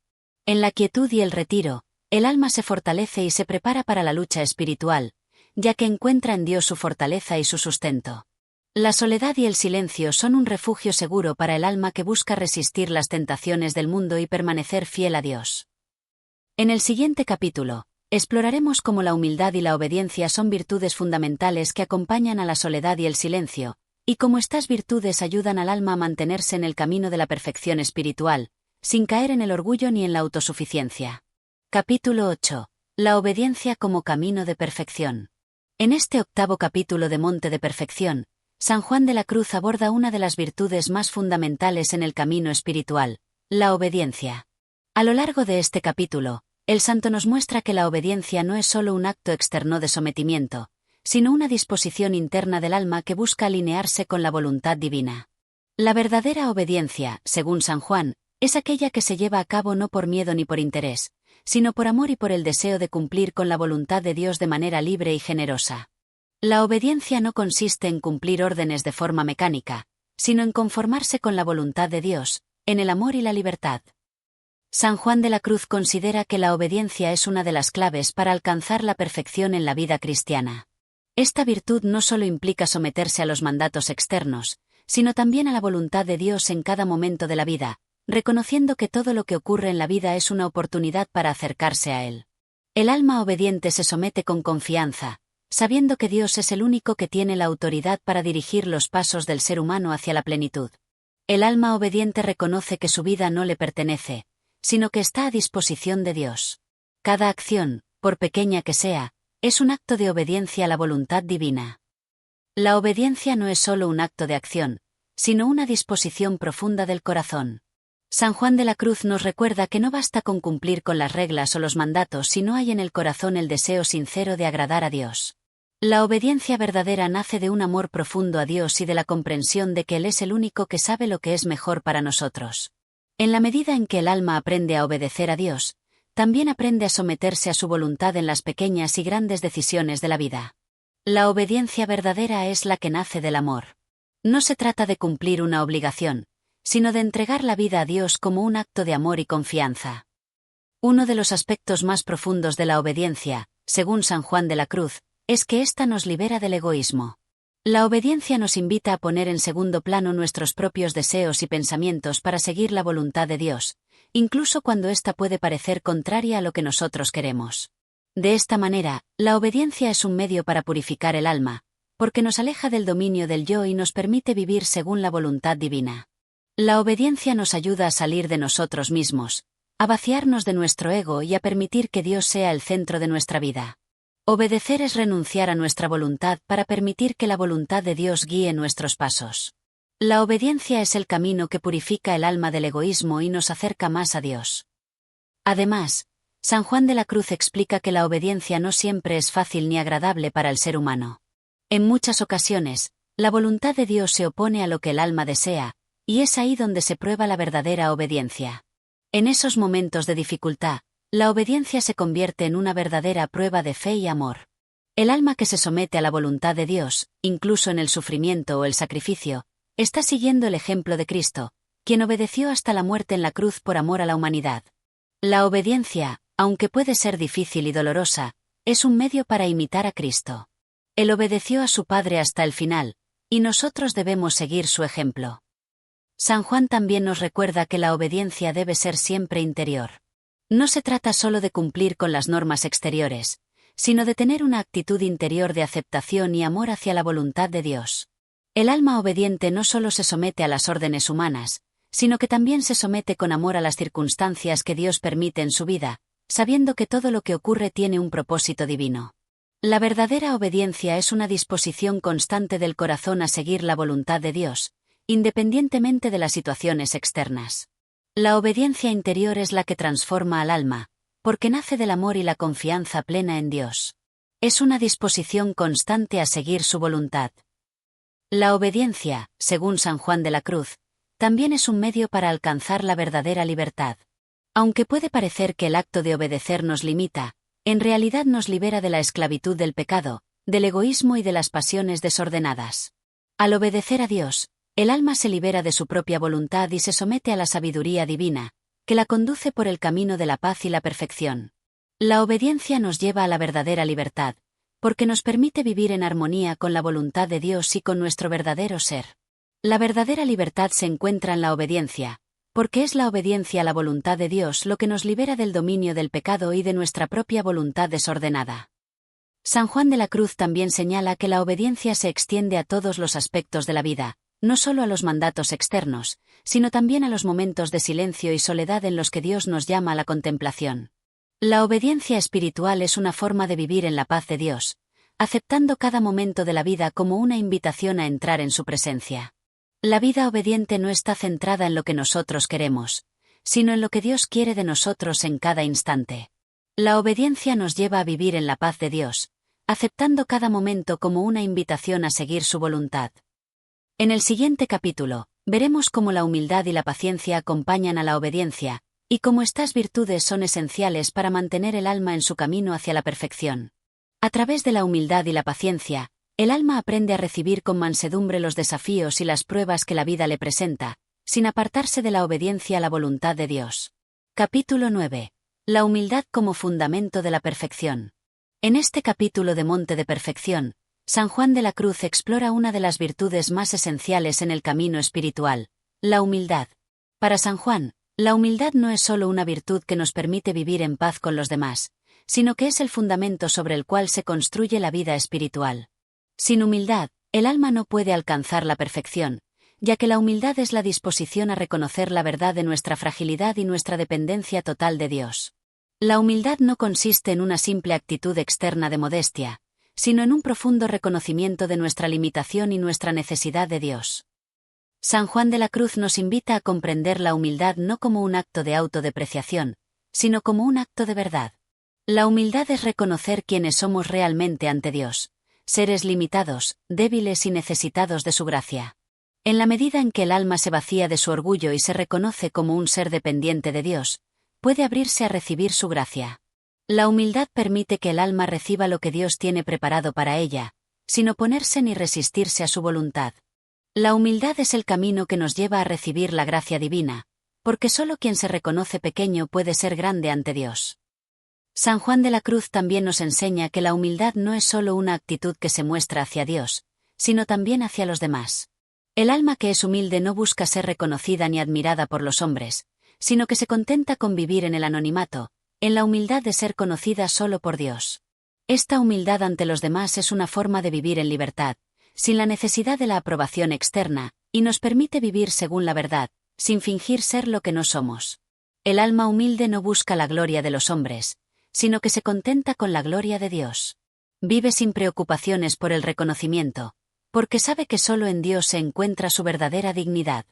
En la quietud y el retiro, el alma se fortalece y se prepara para la lucha espiritual, ya que encuentra en Dios su fortaleza y su sustento. La soledad y el silencio son un refugio seguro para el alma que busca resistir las tentaciones del mundo y permanecer fiel a Dios. En el siguiente capítulo, exploraremos cómo la humildad y la obediencia son virtudes fundamentales que acompañan a la soledad y el silencio, y cómo estas virtudes ayudan al alma a mantenerse en el camino de la perfección espiritual, sin caer en el orgullo ni en la autosuficiencia. Capítulo 8. La obediencia como camino de perfección. En este octavo capítulo de Monte de Perfección, San Juan de la Cruz aborda una de las virtudes más fundamentales en el camino espiritual, la obediencia. A lo largo de este capítulo, el santo nos muestra que la obediencia no es solo un acto externo de sometimiento, sino una disposición interna del alma que busca alinearse con la voluntad divina. La verdadera obediencia, según San Juan, es aquella que se lleva a cabo no por miedo ni por interés, sino por amor y por el deseo de cumplir con la voluntad de Dios de manera libre y generosa. La obediencia no consiste en cumplir órdenes de forma mecánica, sino en conformarse con la voluntad de Dios, en el amor y la libertad. San Juan de la Cruz considera que la obediencia es una de las claves para alcanzar la perfección en la vida cristiana. Esta virtud no solo implica someterse a los mandatos externos, sino también a la voluntad de Dios en cada momento de la vida, reconociendo que todo lo que ocurre en la vida es una oportunidad para acercarse a Él. El alma obediente se somete con confianza, sabiendo que Dios es el único que tiene la autoridad para dirigir los pasos del ser humano hacia la plenitud. El alma obediente reconoce que su vida no le pertenece, sino que está a disposición de Dios. Cada acción, por pequeña que sea, es un acto de obediencia a la voluntad divina. La obediencia no es solo un acto de acción, sino una disposición profunda del corazón. San Juan de la Cruz nos recuerda que no basta con cumplir con las reglas o los mandatos si no hay en el corazón el deseo sincero de agradar a Dios. La obediencia verdadera nace de un amor profundo a Dios y de la comprensión de que Él es el único que sabe lo que es mejor para nosotros. En la medida en que el alma aprende a obedecer a Dios, también aprende a someterse a su voluntad en las pequeñas y grandes decisiones de la vida. La obediencia verdadera es la que nace del amor. No se trata de cumplir una obligación, sino de entregar la vida a Dios como un acto de amor y confianza. Uno de los aspectos más profundos de la obediencia, según San Juan de la Cruz, es que ésta nos libera del egoísmo. La obediencia nos invita a poner en segundo plano nuestros propios deseos y pensamientos para seguir la voluntad de Dios, incluso cuando ésta puede parecer contraria a lo que nosotros queremos. De esta manera, la obediencia es un medio para purificar el alma, porque nos aleja del dominio del yo y nos permite vivir según la voluntad divina. La obediencia nos ayuda a salir de nosotros mismos, a vaciarnos de nuestro ego y a permitir que Dios sea el centro de nuestra vida. Obedecer es renunciar a nuestra voluntad para permitir que la voluntad de Dios guíe nuestros pasos. La obediencia es el camino que purifica el alma del egoísmo y nos acerca más a Dios. Además, San Juan de la Cruz explica que la obediencia no siempre es fácil ni agradable para el ser humano. En muchas ocasiones, la voluntad de Dios se opone a lo que el alma desea, y es ahí donde se prueba la verdadera obediencia. En esos momentos de dificultad, la obediencia se convierte en una verdadera prueba de fe y amor. El alma que se somete a la voluntad de Dios, incluso en el sufrimiento o el sacrificio, está siguiendo el ejemplo de Cristo, quien obedeció hasta la muerte en la cruz por amor a la humanidad. La obediencia, aunque puede ser difícil y dolorosa, es un medio para imitar a Cristo. Él obedeció a su Padre hasta el final, y nosotros debemos seguir su ejemplo. San Juan también nos recuerda que la obediencia debe ser siempre interior. No se trata solo de cumplir con las normas exteriores, sino de tener una actitud interior de aceptación y amor hacia la voluntad de Dios. El alma obediente no solo se somete a las órdenes humanas, sino que también se somete con amor a las circunstancias que Dios permite en su vida, sabiendo que todo lo que ocurre tiene un propósito divino. La verdadera obediencia es una disposición constante del corazón a seguir la voluntad de Dios, independientemente de las situaciones externas. La obediencia interior es la que transforma al alma, porque nace del amor y la confianza plena en Dios. Es una disposición constante a seguir su voluntad. La obediencia, según San Juan de la Cruz, también es un medio para alcanzar la verdadera libertad. Aunque puede parecer que el acto de obedecer nos limita, en realidad nos libera de la esclavitud del pecado, del egoísmo y de las pasiones desordenadas. Al obedecer a Dios, el alma se libera de su propia voluntad y se somete a la sabiduría divina, que la conduce por el camino de la paz y la perfección. La obediencia nos lleva a la verdadera libertad, porque nos permite vivir en armonía con la voluntad de Dios y con nuestro verdadero ser. La verdadera libertad se encuentra en la obediencia, porque es la obediencia a la voluntad de Dios lo que nos libera del dominio del pecado y de nuestra propia voluntad desordenada. San Juan de la Cruz también señala que la obediencia se extiende a todos los aspectos de la vida, no solo a los mandatos externos, sino también a los momentos de silencio y soledad en los que Dios nos llama a la contemplación. La obediencia espiritual es una forma de vivir en la paz de Dios, aceptando cada momento de la vida como una invitación a entrar en su presencia. La vida obediente no está centrada en lo que nosotros queremos, sino en lo que Dios quiere de nosotros en cada instante. La obediencia nos lleva a vivir en la paz de Dios, aceptando cada momento como una invitación a seguir su voluntad. En el siguiente capítulo, veremos cómo la humildad y la paciencia acompañan a la obediencia, y cómo estas virtudes son esenciales para mantener el alma en su camino hacia la perfección. A través de la humildad y la paciencia, el alma aprende a recibir con mansedumbre los desafíos y las pruebas que la vida le presenta, sin apartarse de la obediencia a la voluntad de Dios. Capítulo 9. La humildad como fundamento de la perfección. En este capítulo de Monte de Perfección, San Juan de la Cruz explora una de las virtudes más esenciales en el camino espiritual, la humildad. Para San Juan, la humildad no es solo una virtud que nos permite vivir en paz con los demás, sino que es el fundamento sobre el cual se construye la vida espiritual. Sin humildad, el alma no puede alcanzar la perfección, ya que la humildad es la disposición a reconocer la verdad de nuestra fragilidad y nuestra dependencia total de Dios. La humildad no consiste en una simple actitud externa de modestia, sino en un profundo reconocimiento de nuestra limitación y nuestra necesidad de Dios. San Juan de la Cruz nos invita a comprender la humildad no como un acto de autodepreciación, sino como un acto de verdad. La humildad es reconocer quiénes somos realmente ante Dios, seres limitados, débiles y necesitados de su gracia. En la medida en que el alma se vacía de su orgullo y se reconoce como un ser dependiente de Dios, puede abrirse a recibir su gracia. La humildad permite que el alma reciba lo que Dios tiene preparado para ella, sin oponerse ni resistirse a su voluntad. La humildad es el camino que nos lleva a recibir la gracia divina, porque solo quien se reconoce pequeño puede ser grande ante Dios. San Juan de la Cruz también nos enseña que la humildad no es solo una actitud que se muestra hacia Dios, sino también hacia los demás. El alma que es humilde no busca ser reconocida ni admirada por los hombres, sino que se contenta con vivir en el anonimato, en la humildad de ser conocida solo por Dios. Esta humildad ante los demás es una forma de vivir en libertad, sin la necesidad de la aprobación externa, y nos permite vivir según la verdad, sin fingir ser lo que no somos. El alma humilde no busca la gloria de los hombres, sino que se contenta con la gloria de Dios. Vive sin preocupaciones por el reconocimiento, porque sabe que solo en Dios se encuentra su verdadera dignidad.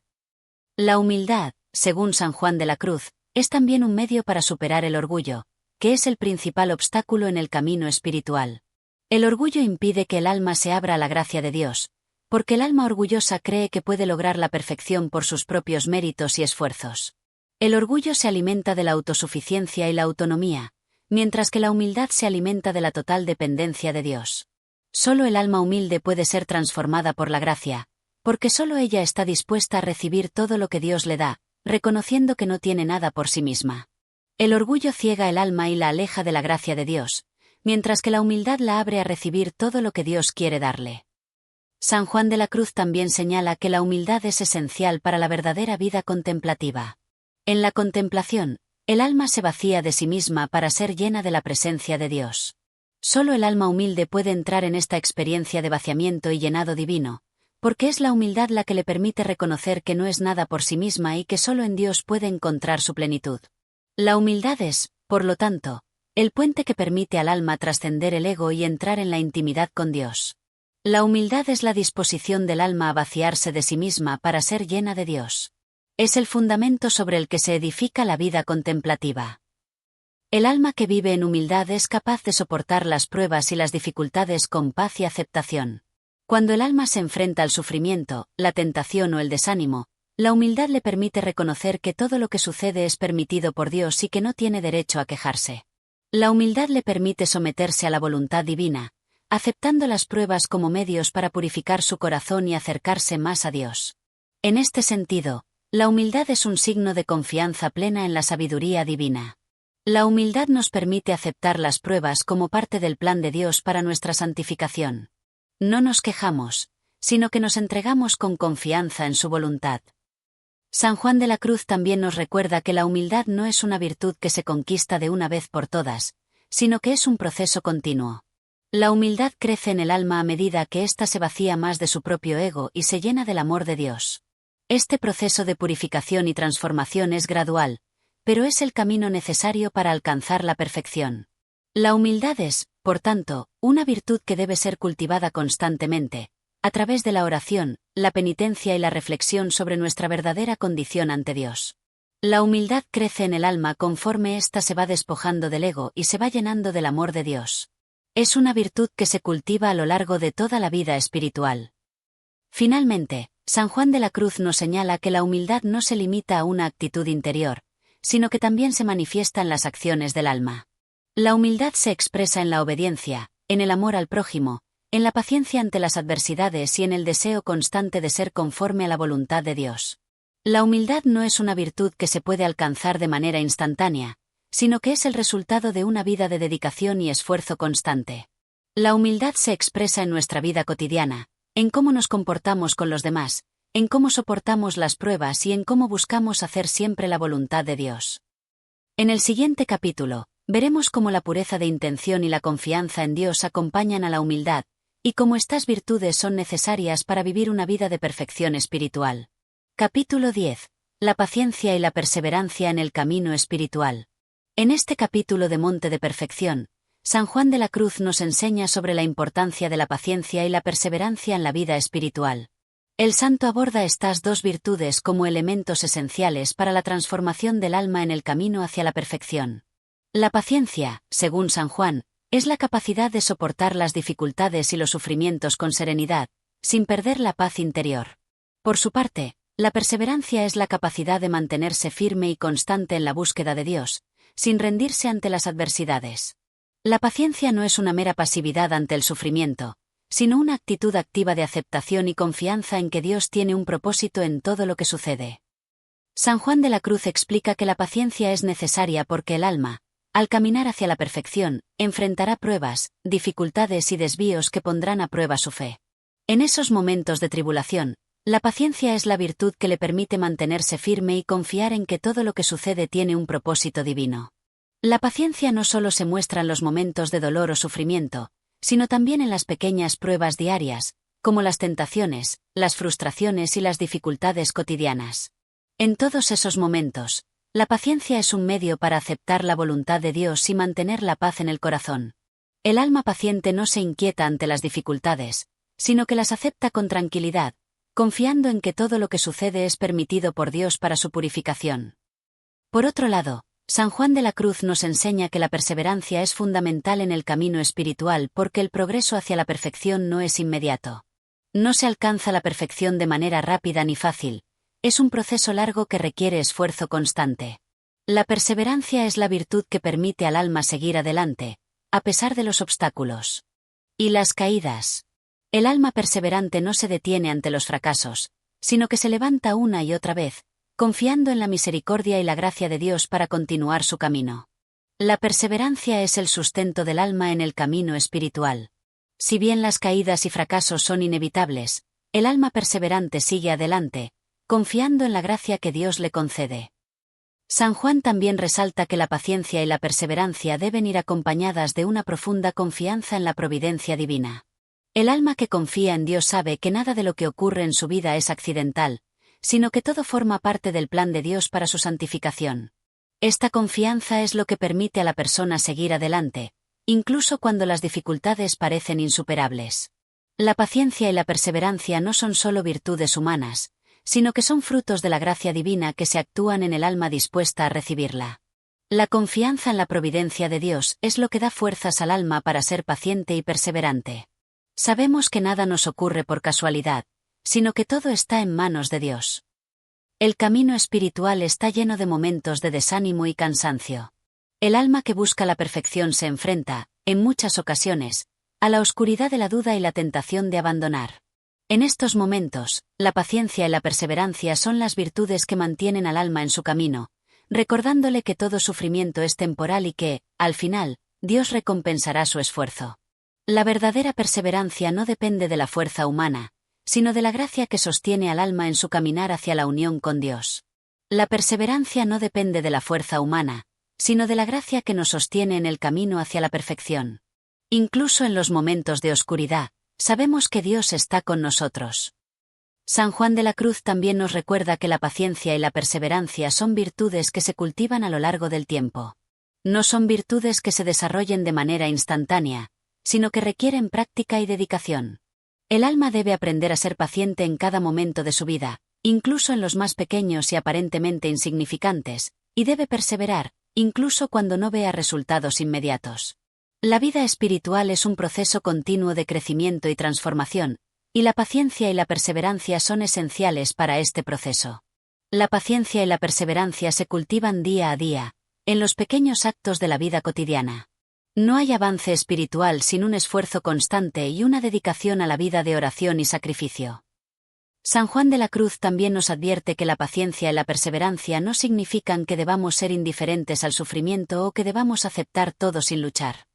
La humildad, según San Juan de la Cruz, es también un medio para superar el orgullo, que es el principal obstáculo en el camino espiritual. El orgullo impide que el alma se abra a la gracia de Dios, porque el alma orgullosa cree que puede lograr la perfección por sus propios méritos y esfuerzos. El orgullo se alimenta de la autosuficiencia y la autonomía, mientras que la humildad se alimenta de la total dependencia de Dios. Solo el alma humilde puede ser transformada por la gracia, porque solo ella está dispuesta a recibir todo lo que Dios le da, reconociendo que no tiene nada por sí misma. El orgullo ciega el alma y la aleja de la gracia de Dios, mientras que la humildad la abre a recibir todo lo que Dios quiere darle. San Juan de la Cruz también señala que la humildad es esencial para la verdadera vida contemplativa. En la contemplación, el alma se vacía de sí misma para ser llena de la presencia de Dios. Solo el alma humilde puede entrar en esta experiencia de vaciamiento y llenado divino, porque es la humildad la que le permite reconocer que no es nada por sí misma y que solo en Dios puede encontrar su plenitud. La humildad es, por lo tanto, el puente que permite al alma trascender el ego y entrar en la intimidad con Dios. La humildad es la disposición del alma a vaciarse de sí misma para ser llena de Dios. Es el fundamento sobre el que se edifica la vida contemplativa. El alma que vive en humildad es capaz de soportar las pruebas y las dificultades con paz y aceptación. Cuando el alma se enfrenta al sufrimiento, la tentación o el desánimo, la humildad le permite reconocer que todo lo que sucede es permitido por Dios y que no tiene derecho a quejarse. La humildad le permite someterse a la voluntad divina, aceptando las pruebas como medios para purificar su corazón y acercarse más a Dios. En este sentido, la humildad es un signo de confianza plena en la sabiduría divina. La humildad nos permite aceptar las pruebas como parte del plan de Dios para nuestra santificación. No nos quejamos, sino que nos entregamos con confianza en su voluntad. San Juan de la Cruz también nos recuerda que la humildad no es una virtud que se conquista de una vez por todas, sino que es un proceso continuo. La humildad crece en el alma a medida que ésta se vacía más de su propio ego y se llena del amor de Dios. Este proceso de purificación y transformación es gradual, pero es el camino necesario para alcanzar la perfección. La humildad es, por tanto, una virtud que debe ser cultivada constantemente, a través de la oración, la penitencia y la reflexión sobre nuestra verdadera condición ante Dios. La humildad crece en el alma conforme ésta se va despojando del ego y se va llenando del amor de Dios. Es una virtud que se cultiva a lo largo de toda la vida espiritual. Finalmente, San Juan de la Cruz nos señala que la humildad no se limita a una actitud interior, sino que también se manifiesta en las acciones del alma. La humildad se expresa en la obediencia, en el amor al prójimo, en la paciencia ante las adversidades y en el deseo constante de ser conforme a la voluntad de Dios. La humildad no es una virtud que se puede alcanzar de manera instantánea, sino que es el resultado de una vida de dedicación y esfuerzo constante. La humildad se expresa en nuestra vida cotidiana, en cómo nos comportamos con los demás, en cómo soportamos las pruebas y en cómo buscamos hacer siempre la voluntad de Dios. En el siguiente capítulo, veremos cómo la pureza de intención y la confianza en Dios acompañan a la humildad, y cómo estas virtudes son necesarias para vivir una vida de perfección espiritual. Capítulo 10. La paciencia y la perseverancia en el camino espiritual. En este capítulo de Monte de Perfección, San Juan de la Cruz nos enseña sobre la importancia de la paciencia y la perseverancia en la vida espiritual. El santo aborda estas dos virtudes como elementos esenciales para la transformación del alma en el camino hacia la perfección. La paciencia, según San Juan, es la capacidad de soportar las dificultades y los sufrimientos con serenidad, sin perder la paz interior. Por su parte, la perseverancia es la capacidad de mantenerse firme y constante en la búsqueda de Dios, sin rendirse ante las adversidades. La paciencia no es una mera pasividad ante el sufrimiento, sino una actitud activa de aceptación y confianza en que Dios tiene un propósito en todo lo que sucede. San Juan de la Cruz explica que la paciencia es necesaria porque el alma, al caminar hacia la perfección, enfrentará pruebas, dificultades y desvíos que pondrán a prueba su fe. En esos momentos de tribulación, la paciencia es la virtud que le permite mantenerse firme y confiar en que todo lo que sucede tiene un propósito divino. La paciencia no solo se muestra en los momentos de dolor o sufrimiento, sino también en las pequeñas pruebas diarias, como las tentaciones, las frustraciones y las dificultades cotidianas. En todos esos momentos, la paciencia es un medio para aceptar la voluntad de Dios y mantener la paz en el corazón. El alma paciente no se inquieta ante las dificultades, sino que las acepta con tranquilidad, confiando en que todo lo que sucede es permitido por Dios para su purificación. Por otro lado, San Juan de la Cruz nos enseña que la perseverancia es fundamental en el camino espiritual porque el progreso hacia la perfección no es inmediato. No se alcanza la perfección de manera rápida ni fácil, es un proceso largo que requiere esfuerzo constante. La perseverancia es la virtud que permite al alma seguir adelante, a pesar de los obstáculos y las caídas. El alma perseverante no se detiene ante los fracasos, sino que se levanta una y otra vez, confiando en la misericordia y la gracia de Dios para continuar su camino. La perseverancia es el sustento del alma en el camino espiritual. Si bien las caídas y fracasos son inevitables, el alma perseverante sigue adelante, confiando en la gracia que Dios le concede. San Juan también resalta que la paciencia y la perseverancia deben ir acompañadas de una profunda confianza en la providencia divina. El alma que confía en Dios sabe que nada de lo que ocurre en su vida es accidental, sino que todo forma parte del plan de Dios para su santificación. Esta confianza es lo que permite a la persona seguir adelante, incluso cuando las dificultades parecen insuperables. La paciencia y la perseverancia no son solo virtudes humanas, sino que son frutos de la gracia divina que se actúan en el alma dispuesta a recibirla. La confianza en la providencia de Dios es lo que da fuerzas al alma para ser paciente y perseverante. Sabemos que nada nos ocurre por casualidad, sino que todo está en manos de Dios. El camino espiritual está lleno de momentos de desánimo y cansancio. El alma que busca la perfección se enfrenta, en muchas ocasiones, a la oscuridad de la duda y la tentación de abandonar. En estos momentos, la paciencia y la perseverancia son las virtudes que mantienen al alma en su camino, recordándole que todo sufrimiento es temporal y que, al final, Dios recompensará su esfuerzo. La verdadera perseverancia no depende de la fuerza humana, sino de la gracia que sostiene al alma en su caminar hacia la unión con Dios. La perseverancia no depende de la fuerza humana, sino de la gracia que nos sostiene en el camino hacia la perfección. Incluso en los momentos de oscuridad, sabemos que Dios está con nosotros. San Juan de la Cruz también nos recuerda que la paciencia y la perseverancia son virtudes que se cultivan a lo largo del tiempo. No son virtudes que se desarrollen de manera instantánea, sino que requieren práctica y dedicación. El alma debe aprender a ser paciente en cada momento de su vida, incluso en los más pequeños y aparentemente insignificantes, y debe perseverar, incluso cuando no vea resultados inmediatos. La vida espiritual es un proceso continuo de crecimiento y transformación, y la paciencia y la perseverancia son esenciales para este proceso. La paciencia y la perseverancia se cultivan día a día, en los pequeños actos de la vida cotidiana. No hay avance espiritual sin un esfuerzo constante y una dedicación a la vida de oración y sacrificio. San Juan de la Cruz también nos advierte que la paciencia y la perseverancia no significan que debamos ser indiferentes al sufrimiento o que debamos aceptar todo sin luchar.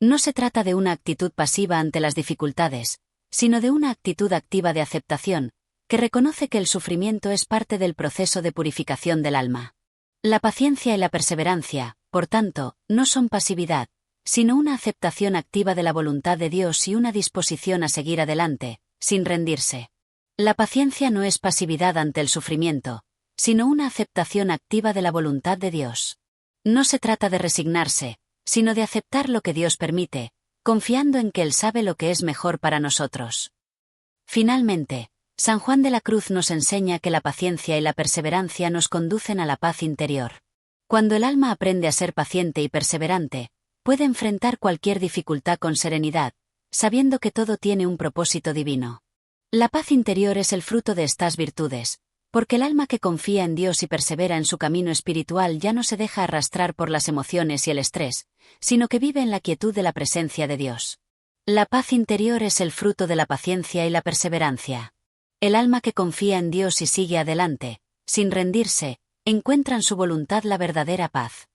No se trata de una actitud pasiva ante las dificultades, sino de una actitud activa de aceptación, que reconoce que el sufrimiento es parte del proceso de purificación del alma. La paciencia y la perseverancia, por tanto, no son pasividad, sino una aceptación activa de la voluntad de Dios y una disposición a seguir adelante, sin rendirse. La paciencia no es pasividad ante el sufrimiento, sino una aceptación activa de la voluntad de Dios. No se trata de resignarse, sino de aceptar lo que Dios permite, confiando en que Él sabe lo que es mejor para nosotros. Finalmente, San Juan de la Cruz nos enseña que la paciencia y la perseverancia nos conducen a la paz interior. Cuando el alma aprende a ser paciente y perseverante, puede enfrentar cualquier dificultad con serenidad, sabiendo que todo tiene un propósito divino. La paz interior es el fruto de estas virtudes, porque el alma que confía en Dios y persevera en su camino espiritual ya no se deja arrastrar por las emociones y el estrés, sino que vive en la quietud de la presencia de Dios. La paz interior es el fruto de la paciencia y la perseverancia. El alma que confía en Dios y sigue adelante, sin rendirse, encuentra en su voluntad la verdadera paz.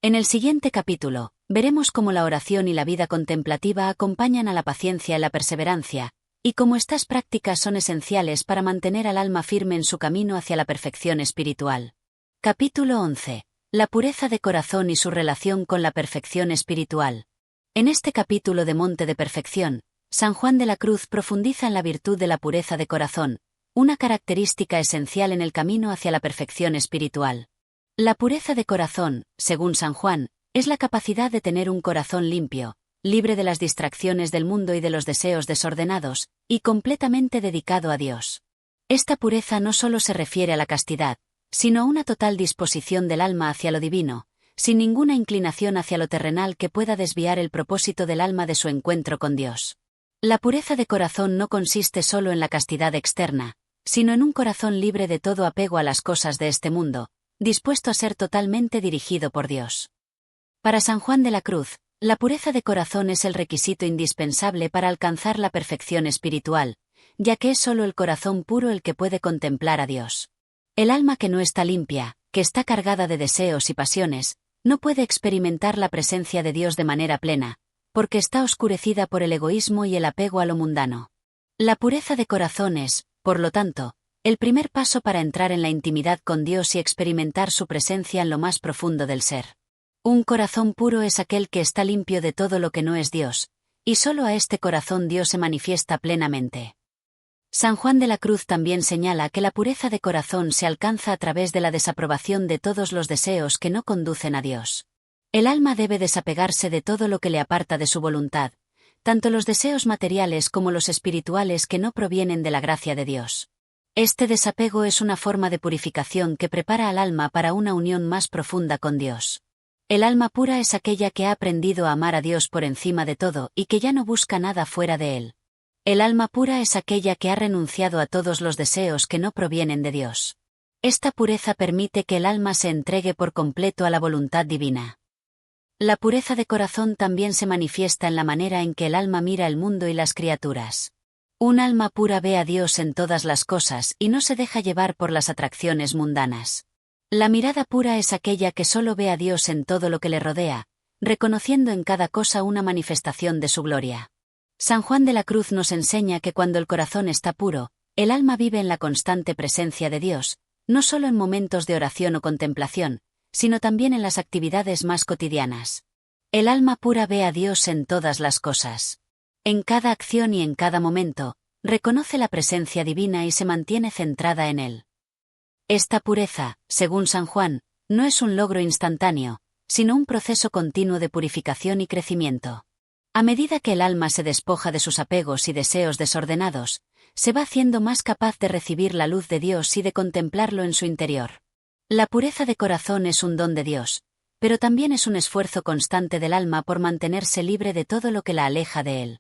En el siguiente capítulo, veremos cómo la oración y la vida contemplativa acompañan a la paciencia y la perseverancia, y cómo estas prácticas son esenciales para mantener al alma firme en su camino hacia la perfección espiritual. Capítulo 11. La pureza de corazón y su relación con la perfección espiritual. En este capítulo de Monte de Perfección, San Juan de la Cruz profundiza en la virtud de la pureza de corazón, una característica esencial en el camino hacia la perfección espiritual. La pureza de corazón, según San Juan, es la capacidad de tener un corazón limpio, libre de las distracciones del mundo y de los deseos desordenados, y completamente dedicado a Dios. Esta pureza no solo se refiere a la castidad, sino a una total disposición del alma hacia lo divino, sin ninguna inclinación hacia lo terrenal que pueda desviar el propósito del alma de su encuentro con Dios. La pureza de corazón no consiste solo en la castidad externa, sino en un corazón libre de todo apego a las cosas de este mundo, dispuesto a ser totalmente dirigido por Dios. Para San Juan de la Cruz, la pureza de corazón es el requisito indispensable para alcanzar la perfección espiritual, ya que es solo el corazón puro el que puede contemplar a Dios. El alma que no está limpia, que está cargada de deseos y pasiones, no puede experimentar la presencia de Dios de manera plena, porque está oscurecida por el egoísmo y el apego a lo mundano. La pureza de corazón es, por lo tanto, el primer paso para entrar en la intimidad con Dios y experimentar su presencia en lo más profundo del ser. Un corazón puro es aquel que está limpio de todo lo que no es Dios, y solo a este corazón Dios se manifiesta plenamente. San Juan de la Cruz también señala que la pureza de corazón se alcanza a través de la desaprobación de todos los deseos que no conducen a Dios. El alma debe desapegarse de todo lo que le aparta de su voluntad, tanto los deseos materiales como los espirituales que no provienen de la gracia de Dios. Este desapego es una forma de purificación que prepara al alma para una unión más profunda con Dios. El alma pura es aquella que ha aprendido a amar a Dios por encima de todo y que ya no busca nada fuera de Él. El alma pura es aquella que ha renunciado a todos los deseos que no provienen de Dios. Esta pureza permite que el alma se entregue por completo a la voluntad divina. La pureza de corazón también se manifiesta en la manera en que el alma mira el mundo y las criaturas. Un alma pura ve a Dios en todas las cosas y no se deja llevar por las atracciones mundanas. La mirada pura es aquella que solo ve a Dios en todo lo que le rodea, reconociendo en cada cosa una manifestación de su gloria. San Juan de la Cruz nos enseña que cuando el corazón está puro, el alma vive en la constante presencia de Dios, no solo en momentos de oración o contemplación, sino también en las actividades más cotidianas. El alma pura ve a Dios en todas las cosas. En cada acción y en cada momento, reconoce la presencia divina y se mantiene centrada en Él. Esta pureza, según San Juan, no es un logro instantáneo, sino un proceso continuo de purificación y crecimiento. A medida que el alma se despoja de sus apegos y deseos desordenados, se va haciendo más capaz de recibir la luz de Dios y de contemplarlo en su interior. La pureza de corazón es un don de Dios, pero también es un esfuerzo constante del alma por mantenerse libre de todo lo que la aleja de Él.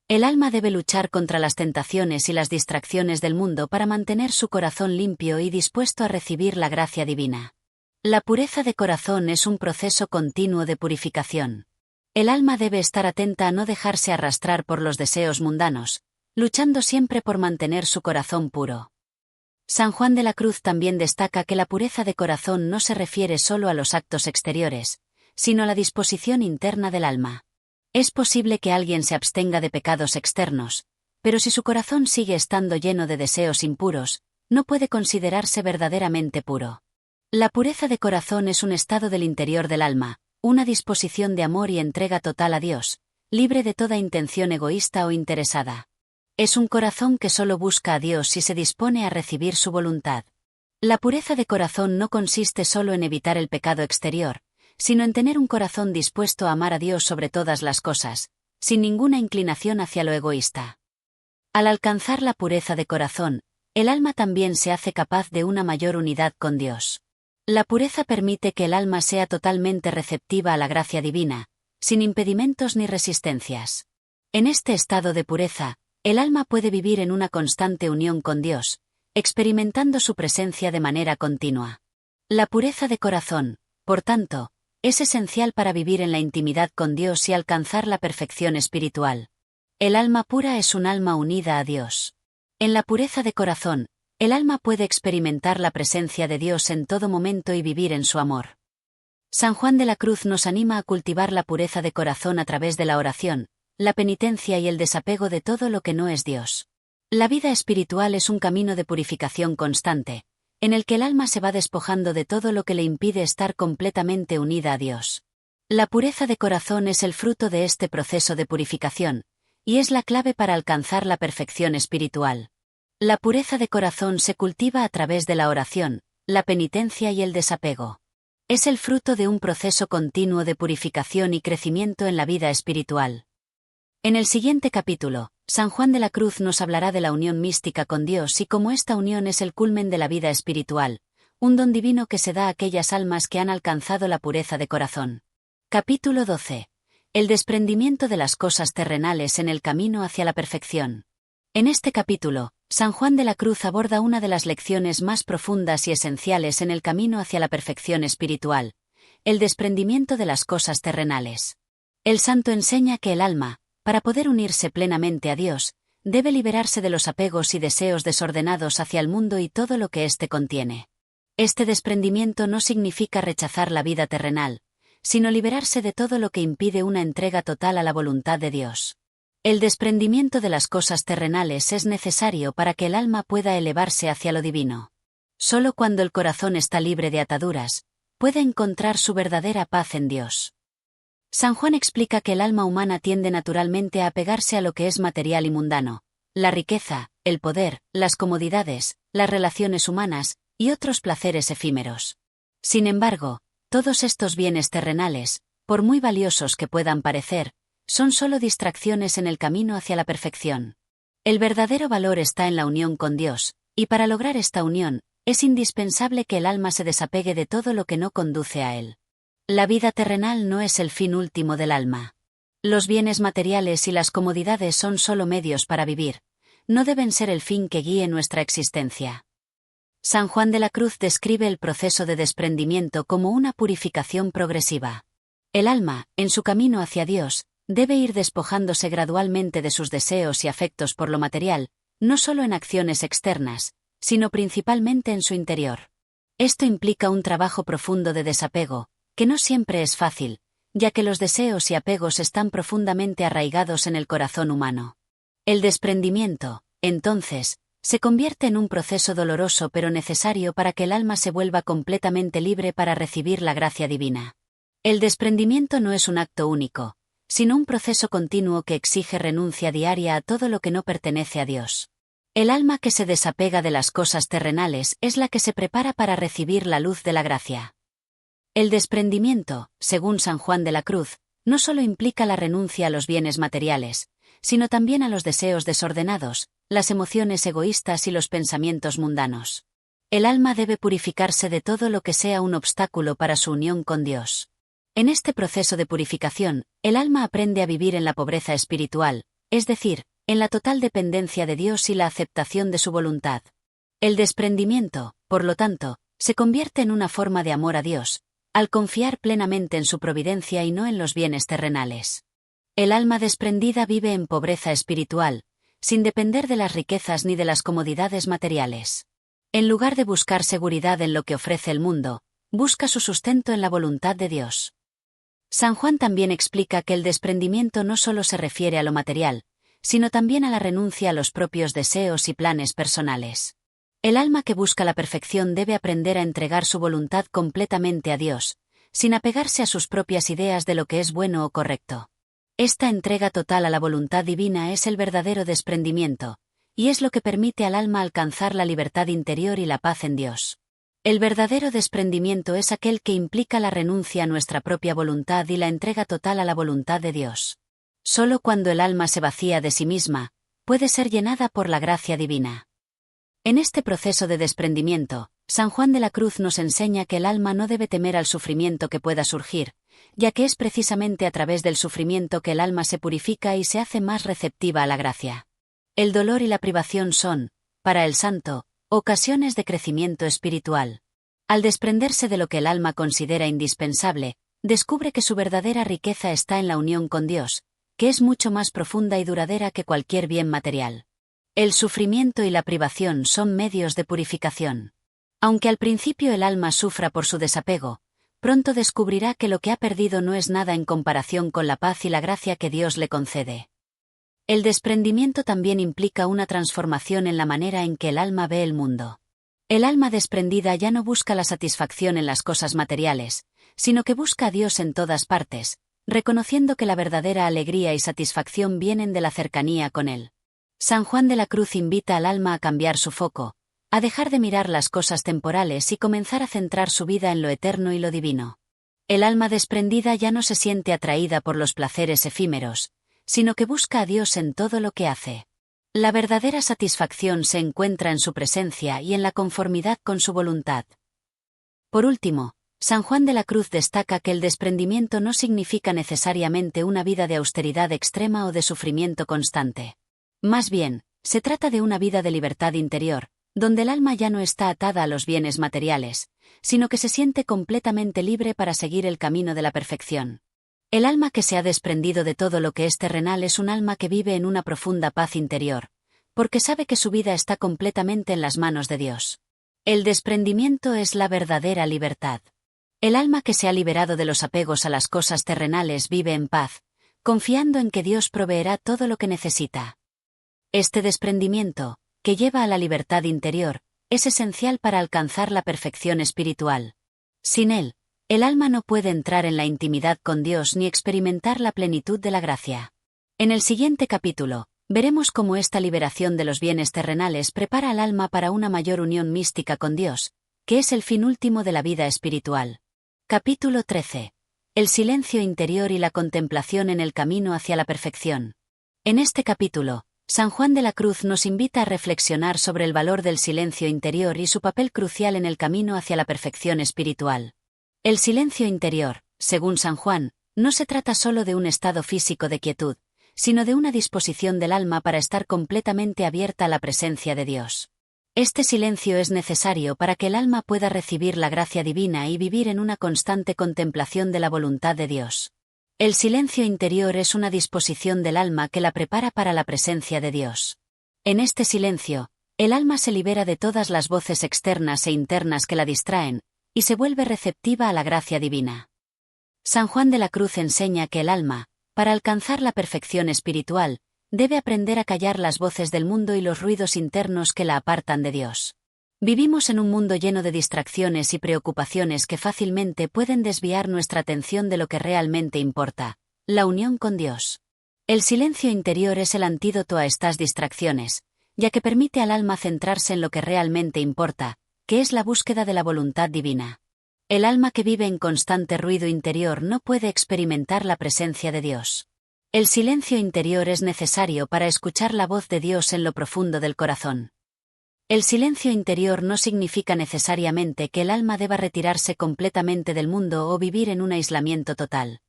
El alma debe luchar contra las tentaciones y las distracciones del mundo para mantener su corazón limpio y dispuesto a recibir la gracia divina. La pureza de corazón es un proceso continuo de purificación. El alma debe estar atenta a no dejarse arrastrar por los deseos mundanos, luchando siempre por mantener su corazón puro. San Juan de la Cruz también destaca que la pureza de corazón no se refiere solo a los actos exteriores, sino a la disposición interna del alma. Es posible que alguien se abstenga de pecados externos, pero si su corazón sigue estando lleno de deseos impuros, no puede considerarse verdaderamente puro. La pureza de corazón es un estado del interior del alma, una disposición de amor y entrega total a Dios, libre de toda intención egoísta o interesada. Es un corazón que solo busca a Dios y se dispone a recibir su voluntad. La pureza de corazón no consiste solo en evitar el pecado exterior, sino en tener un corazón dispuesto a amar a Dios sobre todas las cosas, sin ninguna inclinación hacia lo egoísta. Al alcanzar la pureza de corazón, el alma también se hace capaz de una mayor unidad con Dios. La pureza permite que el alma sea totalmente receptiva a la gracia divina, sin impedimentos ni resistencias. En este estado de pureza, el alma puede vivir en una constante unión con Dios, experimentando su presencia de manera continua. La pureza de corazón, por tanto, es esencial para vivir en la intimidad con Dios y alcanzar la perfección espiritual. El alma pura es un alma unida a Dios. En la pureza de corazón, el alma puede experimentar la presencia de Dios en todo momento y vivir en su amor. San Juan de la Cruz nos anima a cultivar la pureza de corazón a través de la oración, la penitencia y el desapego de todo lo que no es Dios. La vida espiritual es un camino de purificación constante, en el que el alma se va despojando de todo lo que le impide estar completamente unida a Dios. La pureza de corazón es el fruto de este proceso de purificación, y es la clave para alcanzar la perfección espiritual. La pureza de corazón se cultiva a través de la oración, la penitencia y el desapego. Es el fruto de un proceso continuo de purificación y crecimiento en la vida espiritual. En el siguiente capítulo, San Juan de la Cruz nos hablará de la unión mística con Dios y cómo esta unión es el culmen de la vida espiritual, un don divino que se da a aquellas almas que han alcanzado la pureza de corazón. Capítulo 12. El desprendimiento de las cosas terrenales en el camino hacia la perfección. En este capítulo, San Juan de la Cruz aborda una de las lecciones más profundas y esenciales en el camino hacia la perfección espiritual, el desprendimiento de las cosas terrenales. El santo enseña que el alma, para poder unirse plenamente a Dios, debe liberarse de los apegos y deseos desordenados hacia el mundo y todo lo que éste contiene. Este desprendimiento no significa rechazar la vida terrenal, sino liberarse de todo lo que impide una entrega total a la voluntad de Dios. El desprendimiento de las cosas terrenales es necesario para que el alma pueda elevarse hacia lo divino. Solo cuando el corazón está libre de ataduras, puede encontrar su verdadera paz en Dios. San Juan explica que el alma humana tiende naturalmente a apegarse a lo que es material y mundano, la riqueza, el poder, las comodidades, las relaciones humanas, y otros placeres efímeros. Sin embargo, todos estos bienes terrenales, por muy valiosos que puedan parecer, son solo distracciones en el camino hacia la perfección. El verdadero valor está en la unión con Dios, y para lograr esta unión, es indispensable que el alma se desapegue de todo lo que no conduce a él. La vida terrenal no es el fin último del alma. Los bienes materiales y las comodidades son solo medios para vivir, no deben ser el fin que guíe nuestra existencia. San Juan de la Cruz describe el proceso de desprendimiento como una purificación progresiva. El alma, en su camino hacia Dios, debe ir despojándose gradualmente de sus deseos y afectos por lo material, no solo en acciones externas, sino principalmente en su interior. Esto implica un trabajo profundo de desapego, que no siempre es fácil, ya que los deseos y apegos están profundamente arraigados en el corazón humano. El desprendimiento, entonces, se convierte en un proceso doloroso pero necesario para que el alma se vuelva completamente libre para recibir la gracia divina. El desprendimiento no es un acto único, sino un proceso continuo que exige renuncia diaria a todo lo que no pertenece a Dios. El alma que se desapega de las cosas terrenales es la que se prepara para recibir la luz de la gracia. El desprendimiento, según San Juan de la Cruz, no solo implica la renuncia a los bienes materiales, sino también a los deseos desordenados, las emociones egoístas y los pensamientos mundanos. El alma debe purificarse de todo lo que sea un obstáculo para su unión con Dios. En este proceso de purificación, el alma aprende a vivir en la pobreza espiritual, es decir, en la total dependencia de Dios y la aceptación de su voluntad. El desprendimiento, por lo tanto, se convierte en una forma de amor a Dios, al confiar plenamente en su providencia y no en los bienes terrenales. El alma desprendida vive en pobreza espiritual, sin depender de las riquezas ni de las comodidades materiales. En lugar de buscar seguridad en lo que ofrece el mundo, busca su sustento en la voluntad de Dios. San Juan también explica que el desprendimiento no solo se refiere a lo material, sino también a la renuncia a los propios deseos y planes personales. El alma que busca la perfección debe aprender a entregar su voluntad completamente a Dios, sin apegarse a sus propias ideas de lo que es bueno o correcto. Esta entrega total a la voluntad divina es el verdadero desprendimiento, y es lo que permite al alma alcanzar la libertad interior y la paz en Dios. El verdadero desprendimiento es aquel que implica la renuncia a nuestra propia voluntad y la entrega total a la voluntad de Dios. Solo cuando el alma se vacía de sí misma, puede ser llenada por la gracia divina. En este proceso de desprendimiento, San Juan de la Cruz nos enseña que el alma no debe temer al sufrimiento que pueda surgir, ya que es precisamente a través del sufrimiento que el alma se purifica y se hace más receptiva a la gracia. El dolor y la privación son, para el santo, ocasiones de crecimiento espiritual. Al desprenderse de lo que el alma considera indispensable, descubre que su verdadera riqueza está en la unión con Dios, que es mucho más profunda y duradera que cualquier bien material. El sufrimiento y la privación son medios de purificación. Aunque al principio el alma sufra por su desapego, pronto descubrirá que lo que ha perdido no es nada en comparación con la paz y la gracia que Dios le concede. El desprendimiento también implica una transformación en la manera en que el alma ve el mundo. El alma desprendida ya no busca la satisfacción en las cosas materiales, sino que busca a Dios en todas partes, reconociendo que la verdadera alegría y satisfacción vienen de la cercanía con Él. San Juan de la Cruz invita al alma a cambiar su foco, a dejar de mirar las cosas temporales y comenzar a centrar su vida en lo eterno y lo divino. El alma desprendida ya no se siente atraída por los placeres efímeros, sino que busca a Dios en todo lo que hace. La verdadera satisfacción se encuentra en su presencia y en la conformidad con su voluntad. Por último, San Juan de la Cruz destaca que el desprendimiento no significa necesariamente una vida de austeridad extrema o de sufrimiento constante. Más bien, se trata de una vida de libertad interior, donde el alma ya no está atada a los bienes materiales, sino que se siente completamente libre para seguir el camino de la perfección. El alma que se ha desprendido de todo lo que es terrenal es un alma que vive en una profunda paz interior, porque sabe que su vida está completamente en las manos de Dios. El desprendimiento es la verdadera libertad. El alma que se ha liberado de los apegos a las cosas terrenales vive en paz, confiando en que Dios proveerá todo lo que necesita. Este desprendimiento, que lleva a la libertad interior, es esencial para alcanzar la perfección espiritual. Sin él, el alma no puede entrar en la intimidad con Dios ni experimentar la plenitud de la gracia. En el siguiente capítulo, veremos cómo esta liberación de los bienes terrenales prepara al alma para una mayor unión mística con Dios, que es el fin último de la vida espiritual. Capítulo 13. El silencio interior y la contemplación en el camino hacia la perfección. En este capítulo, San Juan de la Cruz nos invita a reflexionar sobre el valor del silencio interior y su papel crucial en el camino hacia la perfección espiritual. El silencio interior, según San Juan, no se trata solo de un estado físico de quietud, sino de una disposición del alma para estar completamente abierta a la presencia de Dios. Este silencio es necesario para que el alma pueda recibir la gracia divina y vivir en una constante contemplación de la voluntad de Dios. El silencio interior es una disposición del alma que la prepara para la presencia de Dios. En este silencio, el alma se libera de todas las voces externas e internas que la distraen, y se vuelve receptiva a la gracia divina. San Juan de la Cruz enseña que el alma, para alcanzar la perfección espiritual, debe aprender a callar las voces del mundo y los ruidos internos que la apartan de Dios. Vivimos en un mundo lleno de distracciones y preocupaciones que fácilmente pueden desviar nuestra atención de lo que realmente importa, la unión con Dios. El silencio interior es el antídoto a estas distracciones, ya que permite al alma centrarse en lo que realmente importa, que es la búsqueda de la voluntad divina. El alma que vive en constante ruido interior no puede experimentar la presencia de Dios. El silencio interior es necesario para escuchar la voz de Dios en lo profundo del corazón. El silencio interior no significa necesariamente que el alma deba retirarse completamente del mundo o vivir en un aislamiento total.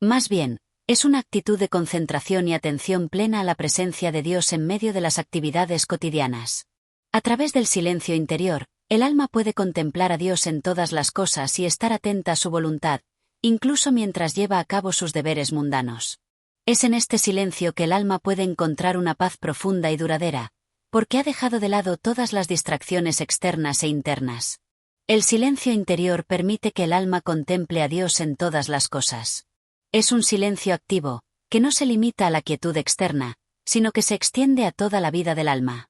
Más bien, es una actitud de concentración y atención plena a la presencia de Dios en medio de las actividades cotidianas. A través del silencio interior, el alma puede contemplar a Dios en todas las cosas y estar atenta a su voluntad, incluso mientras lleva a cabo sus deberes mundanos. Es en este silencio que el alma puede encontrar una paz profunda y duradera, porque ha dejado de lado todas las distracciones externas e internas. El silencio interior permite que el alma contemple a Dios en todas las cosas. Es un silencio activo, que no se limita a la quietud externa, sino que se extiende a toda la vida del alma.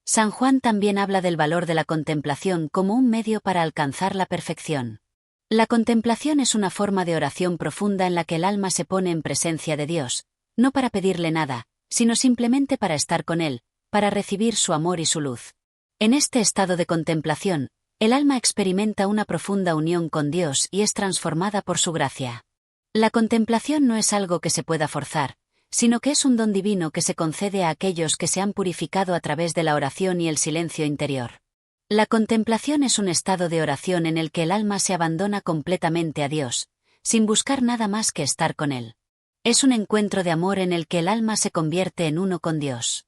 San Juan también habla del valor de la contemplación como un medio para alcanzar la perfección. La contemplación es una forma de oración profunda en la que el alma se pone en presencia de Dios, no para pedirle nada, sino simplemente para estar con Él, para recibir su amor y su luz. En este estado de contemplación, el alma experimenta una profunda unión con Dios y es transformada por su gracia. La contemplación no es algo que se pueda forzar, sino que es un don divino que se concede a aquellos que se han purificado a través de la oración y el silencio interior. La contemplación es un estado de oración en el que el alma se abandona completamente a Dios, sin buscar nada más que estar con Él. Es un encuentro de amor en el que el alma se convierte en uno con Dios.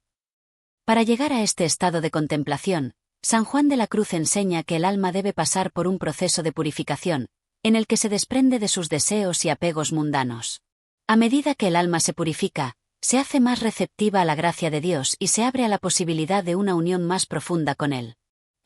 Para llegar a este estado de contemplación, San Juan de la Cruz enseña que el alma debe pasar por un proceso de purificación, en el que se desprende de sus deseos y apegos mundanos. A medida que el alma se purifica, se hace más receptiva a la gracia de Dios y se abre a la posibilidad de una unión más profunda con Él.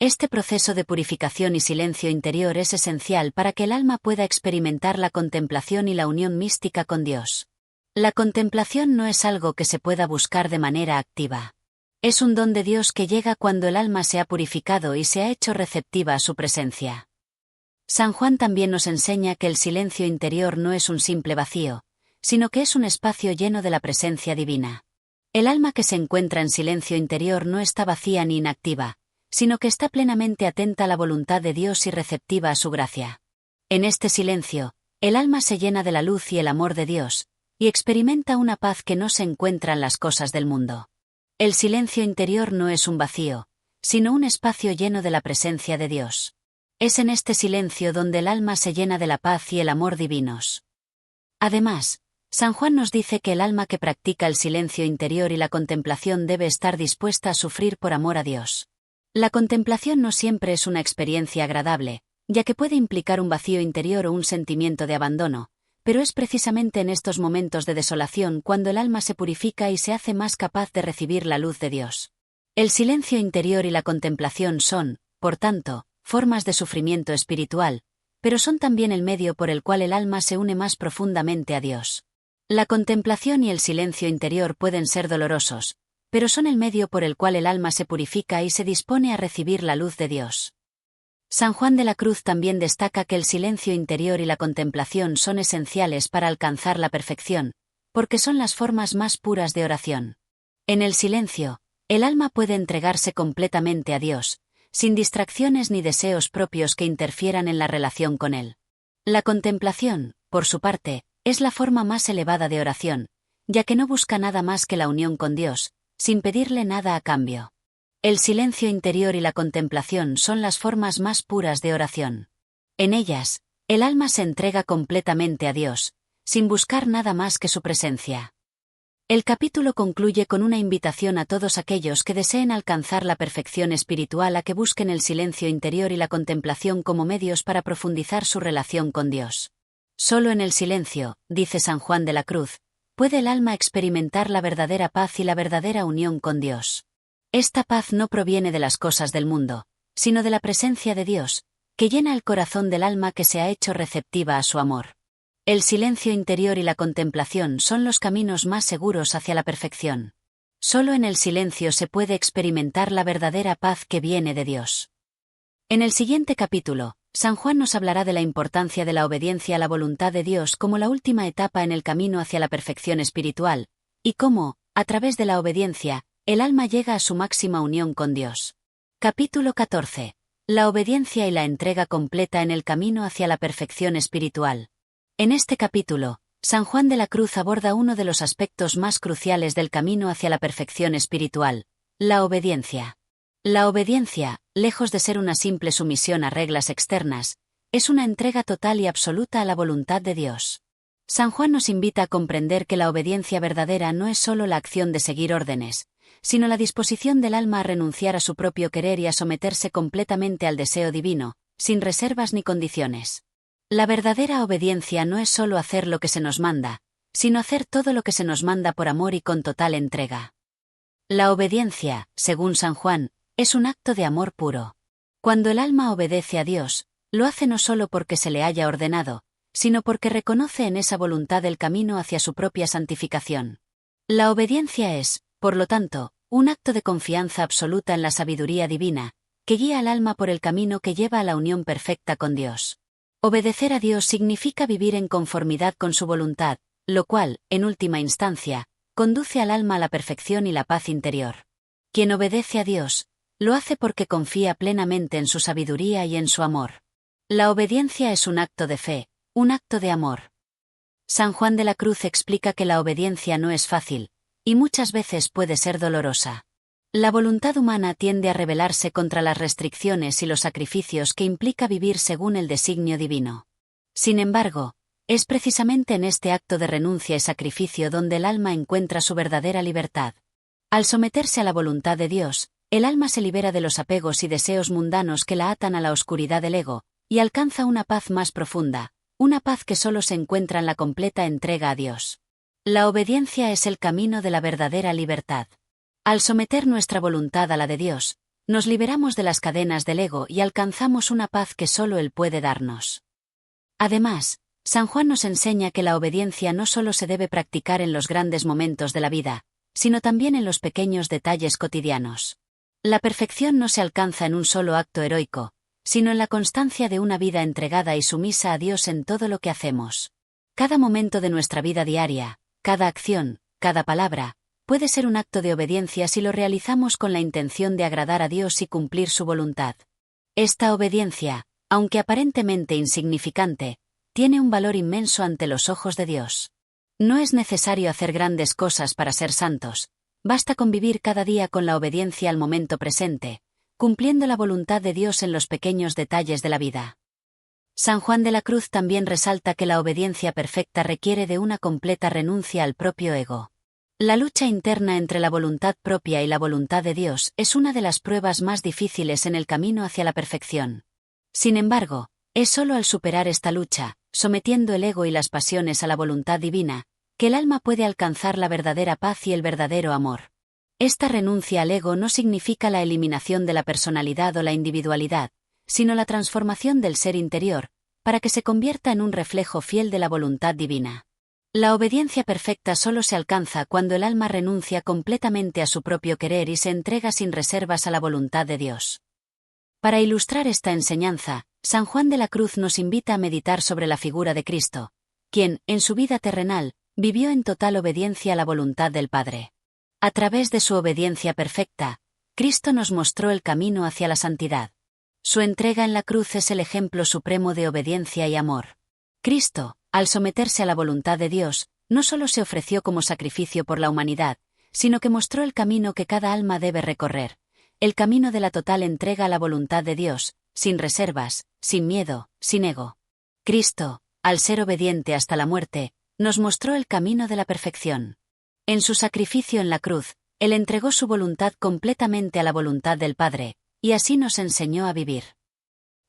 Este proceso de purificación y silencio interior es esencial para que el alma pueda experimentar la contemplación y la unión mística con Dios. La contemplación no es algo que se pueda buscar de manera activa. Es un don de Dios que llega cuando el alma se ha purificado y se ha hecho receptiva a su presencia. San Juan también nos enseña que el silencio interior no es un simple vacío, sino que es un espacio lleno de la presencia divina. El alma que se encuentra en silencio interior no está vacía ni inactiva, sino que está plenamente atenta a la voluntad de Dios y receptiva a su gracia. En este silencio, el alma se llena de la luz y el amor de Dios, y experimenta una paz que no se encuentra en las cosas del mundo. El silencio interior no es un vacío, sino un espacio lleno de la presencia de Dios. Es en este silencio donde el alma se llena de la paz y el amor divinos. Además, San Juan nos dice que el alma que practica el silencio interior y la contemplación debe estar dispuesta a sufrir por amor a Dios. La contemplación no siempre es una experiencia agradable, ya que puede implicar un vacío interior o un sentimiento de abandono, pero es precisamente en estos momentos de desolación cuando el alma se purifica y se hace más capaz de recibir la luz de Dios. El silencio interior y la contemplación son, por tanto, formas de sufrimiento espiritual, pero son también el medio por el cual el alma se une más profundamente a Dios. La contemplación y el silencio interior pueden ser dolorosos, pero son el medio por el cual el alma se purifica y se dispone a recibir la luz de Dios. San Juan de la Cruz también destaca que el silencio interior y la contemplación son esenciales para alcanzar la perfección, porque son las formas más puras de oración. En el silencio, el alma puede entregarse completamente a Dios, sin distracciones ni deseos propios que interfieran en la relación con Él. La contemplación, por su parte, es la forma más elevada de oración, ya que no busca nada más que la unión con Dios, sin pedirle nada a cambio. El silencio interior y la contemplación son las formas más puras de oración. En ellas, el alma se entrega completamente a Dios, sin buscar nada más que su presencia. El capítulo concluye con una invitación a todos aquellos que deseen alcanzar la perfección espiritual a que busquen el silencio interior y la contemplación como medios para profundizar su relación con Dios. Solo en el silencio, dice San Juan de la Cruz, puede el alma experimentar la verdadera paz y la verdadera unión con Dios. Esta paz no proviene de las cosas del mundo, sino de la presencia de Dios, que llena el corazón del alma que se ha hecho receptiva a su amor. El silencio interior y la contemplación son los caminos más seguros hacia la perfección. Solo en el silencio se puede experimentar la verdadera paz que viene de Dios. En el siguiente capítulo, San Juan nos hablará de la importancia de la obediencia a la voluntad de Dios como la última etapa en el camino hacia la perfección espiritual, y cómo, a través de la obediencia, el alma llega a su máxima unión con Dios. Capítulo 14. La obediencia y la entrega completa en el camino hacia la perfección espiritual. En este capítulo, San Juan de la Cruz aborda uno de los aspectos más cruciales del camino hacia la perfección espiritual, la obediencia. La obediencia, lejos de ser una simple sumisión a reglas externas, es una entrega total y absoluta a la voluntad de Dios. San Juan nos invita a comprender que la obediencia verdadera no es solo la acción de seguir órdenes, sino la disposición del alma a renunciar a su propio querer y a someterse completamente al deseo divino, sin reservas ni condiciones. La verdadera obediencia no es solo hacer lo que se nos manda, sino hacer todo lo que se nos manda por amor y con total entrega. La obediencia, según San Juan, es un acto de amor puro. Cuando el alma obedece a Dios, lo hace no solo porque se le haya ordenado, sino porque reconoce en esa voluntad el camino hacia su propia santificación. La obediencia es, por lo tanto, un acto de confianza absoluta en la sabiduría divina, que guía al alma por el camino que lleva a la unión perfecta con Dios. Obedecer a Dios significa vivir en conformidad con su voluntad, lo cual, en última instancia, conduce al alma a la perfección y la paz interior. Quien obedece a Dios, lo hace porque confía plenamente en su sabiduría y en su amor. La obediencia es un acto de fe, un acto de amor. San Juan de la Cruz explica que la obediencia no es fácil, y muchas veces puede ser dolorosa. La voluntad humana tiende a rebelarse contra las restricciones y los sacrificios que implica vivir según el designio divino. Sin embargo, es precisamente en este acto de renuncia y sacrificio donde el alma encuentra su verdadera libertad. Al someterse a la voluntad de Dios, el alma se libera de los apegos y deseos mundanos que la atan a la oscuridad del ego, y alcanza una paz más profunda, una paz que solo se encuentra en la completa entrega a Dios. La obediencia es el camino de la verdadera libertad. Al someter nuestra voluntad a la de Dios, nos liberamos de las cadenas del ego y alcanzamos una paz que solo Él puede darnos. Además, San Juan nos enseña que la obediencia no solo se debe practicar en los grandes momentos de la vida, sino también en los pequeños detalles cotidianos. La perfección no se alcanza en un solo acto heroico, sino en la constancia de una vida entregada y sumisa a Dios en todo lo que hacemos. Cada momento de nuestra vida diaria, cada acción, cada palabra, puede ser un acto de obediencia si lo realizamos con la intención de agradar a Dios y cumplir su voluntad. Esta obediencia, aunque aparentemente insignificante, tiene un valor inmenso ante los ojos de Dios. No es necesario hacer grandes cosas para ser santos, basta con vivir cada día con la obediencia al momento presente, cumpliendo la voluntad de Dios en los pequeños detalles de la vida. San Juan de la Cruz también resalta que la obediencia perfecta requiere de una completa renuncia al propio ego. La lucha interna entre la voluntad propia y la voluntad de Dios es una de las pruebas más difíciles en el camino hacia la perfección. Sin embargo, es solo al superar esta lucha, sometiendo el ego y las pasiones a la voluntad divina, que el alma puede alcanzar la verdadera paz y el verdadero amor. Esta renuncia al ego no significa la eliminación de la personalidad o la individualidad, sino la transformación del ser interior, para que se convierta en un reflejo fiel de la voluntad divina. La obediencia perfecta solo se alcanza cuando el alma renuncia completamente a su propio querer y se entrega sin reservas a la voluntad de Dios. Para ilustrar esta enseñanza, San Juan de la Cruz nos invita a meditar sobre la figura de Cristo, quien, en su vida terrenal, vivió en total obediencia a la voluntad del Padre. A través de su obediencia perfecta, Cristo nos mostró el camino hacia la santidad. Su entrega en la cruz es el ejemplo supremo de obediencia y amor. Cristo, al someterse a la voluntad de Dios, no solo se ofreció como sacrificio por la humanidad, sino que mostró el camino que cada alma debe recorrer, el camino de la total entrega a la voluntad de Dios, sin reservas, sin miedo, sin ego. Cristo, al ser obediente hasta la muerte, nos mostró el camino de la perfección. En su sacrificio en la cruz, Él entregó su voluntad completamente a la voluntad del Padre, y así nos enseñó a vivir.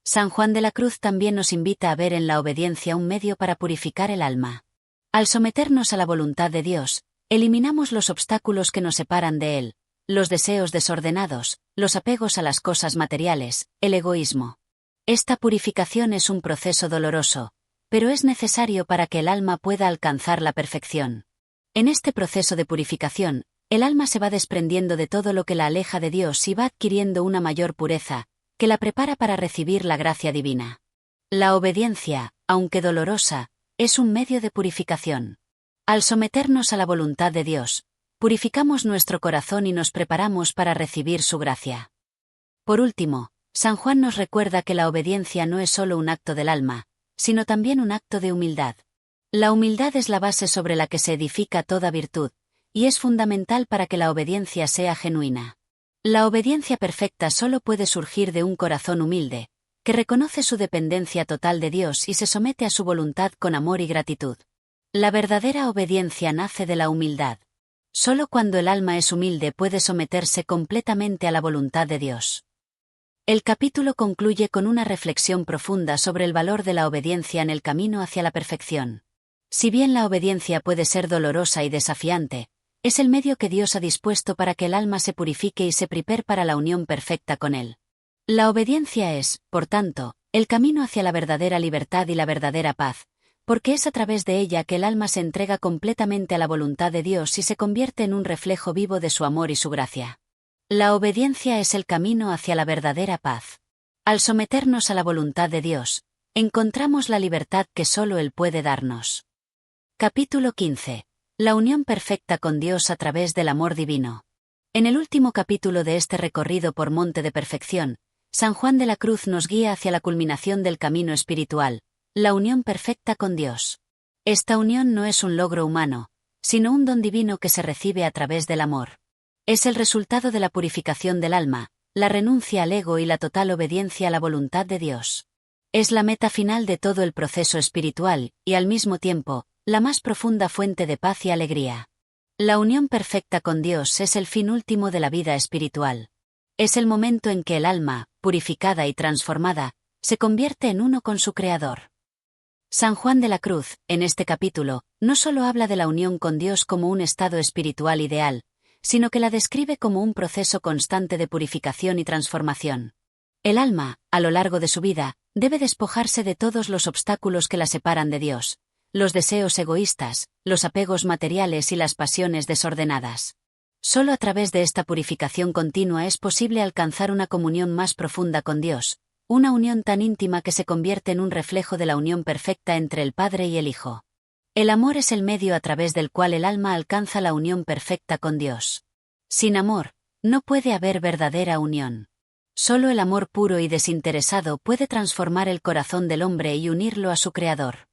San Juan de la Cruz también nos invita a ver en la obediencia un medio para purificar el alma. Al someternos a la voluntad de Dios, eliminamos los obstáculos que nos separan de Él, los deseos desordenados, los apegos a las cosas materiales, el egoísmo. Esta purificación es un proceso doloroso, pero es necesario para que el alma pueda alcanzar la perfección. En este proceso de purificación, el alma se va desprendiendo de todo lo que la aleja de Dios y va adquiriendo una mayor pureza, que la prepara para recibir la gracia divina. La obediencia, aunque dolorosa, es un medio de purificación. Al someternos a la voluntad de Dios, purificamos nuestro corazón y nos preparamos para recibir su gracia. Por último, San Juan nos recuerda que la obediencia no es solo un acto del alma, sino también un acto de humildad. La humildad es la base sobre la que se edifica toda virtud, y es fundamental para que la obediencia sea genuina. La obediencia perfecta solo puede surgir de un corazón humilde, que reconoce su dependencia total de Dios y se somete a su voluntad con amor y gratitud. La verdadera obediencia nace de la humildad. Solo cuando el alma es humilde puede someterse completamente a la voluntad de Dios. El capítulo concluye con una reflexión profunda sobre el valor de la obediencia en el camino hacia la perfección. Si bien la obediencia puede ser dolorosa y desafiante, es el medio que Dios ha dispuesto para que el alma se purifique y se prepare para la unión perfecta con Él. La obediencia es, por tanto, el camino hacia la verdadera libertad y la verdadera paz, porque es a través de ella que el alma se entrega completamente a la voluntad de Dios y se convierte en un reflejo vivo de su amor y su gracia. La obediencia es el camino hacia la verdadera paz. Al someternos a la voluntad de Dios, encontramos la libertad que solo Él puede darnos. Capítulo 15. La unión perfecta con Dios a través del amor divino. En el último capítulo de este recorrido por monte de perfección, San Juan de la Cruz nos guía hacia la culminación del camino espiritual, la unión perfecta con Dios. Esta unión no es un logro humano, sino un don divino que se recibe a través del amor. Es el resultado de la purificación del alma, la renuncia al ego y la total obediencia a la voluntad de Dios. Es la meta final de todo el proceso espiritual, y al mismo tiempo, la más profunda fuente de paz y alegría. La unión perfecta con Dios es el fin último de la vida espiritual. Es el momento en que el alma, purificada y transformada, se convierte en uno con su Creador. San Juan de la Cruz, en este capítulo, no solo habla de la unión con Dios como un estado espiritual ideal, sino que la describe como un proceso constante de purificación y transformación. El alma, a lo largo de su vida, debe despojarse de todos los obstáculos que la separan de Dios, los deseos egoístas, los apegos materiales y las pasiones desordenadas. Solo a través de esta purificación continua es posible alcanzar una comunión más profunda con Dios, una unión tan íntima que se convierte en un reflejo de la unión perfecta entre el Padre y el Hijo. El amor es el medio a través del cual el alma alcanza la unión perfecta con Dios. Sin amor, no puede haber verdadera unión. Solo el amor puro y desinteresado puede transformar el corazón del hombre y unirlo a su Creador.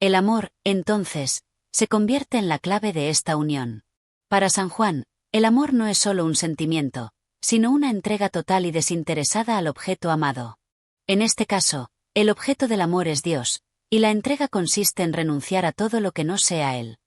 El amor, entonces, se convierte en la clave de esta unión. Para San Juan, el amor no es solo un sentimiento, sino una entrega total y desinteresada al objeto amado. En este caso, el objeto del amor es Dios, y la entrega consiste en renunciar a todo lo que no sea Él.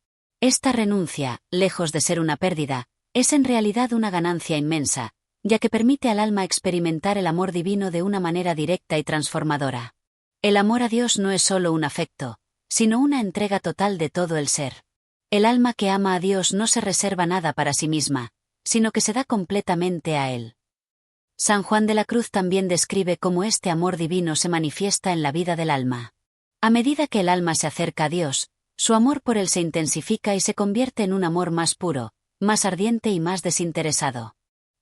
Esta renuncia, lejos de ser una pérdida, es en realidad una ganancia inmensa, ya que permite al alma experimentar el amor divino de una manera directa y transformadora. El amor a Dios no es solo un afecto, sino una entrega total de todo el ser. El alma que ama a Dios no se reserva nada para sí misma, sino que se da completamente a Él. San Juan de la Cruz también describe cómo este amor divino se manifiesta en la vida del alma. A medida que el alma se acerca a Dios, Su amor por él se intensifica y se convierte en un amor más puro, más ardiente y más desinteresado.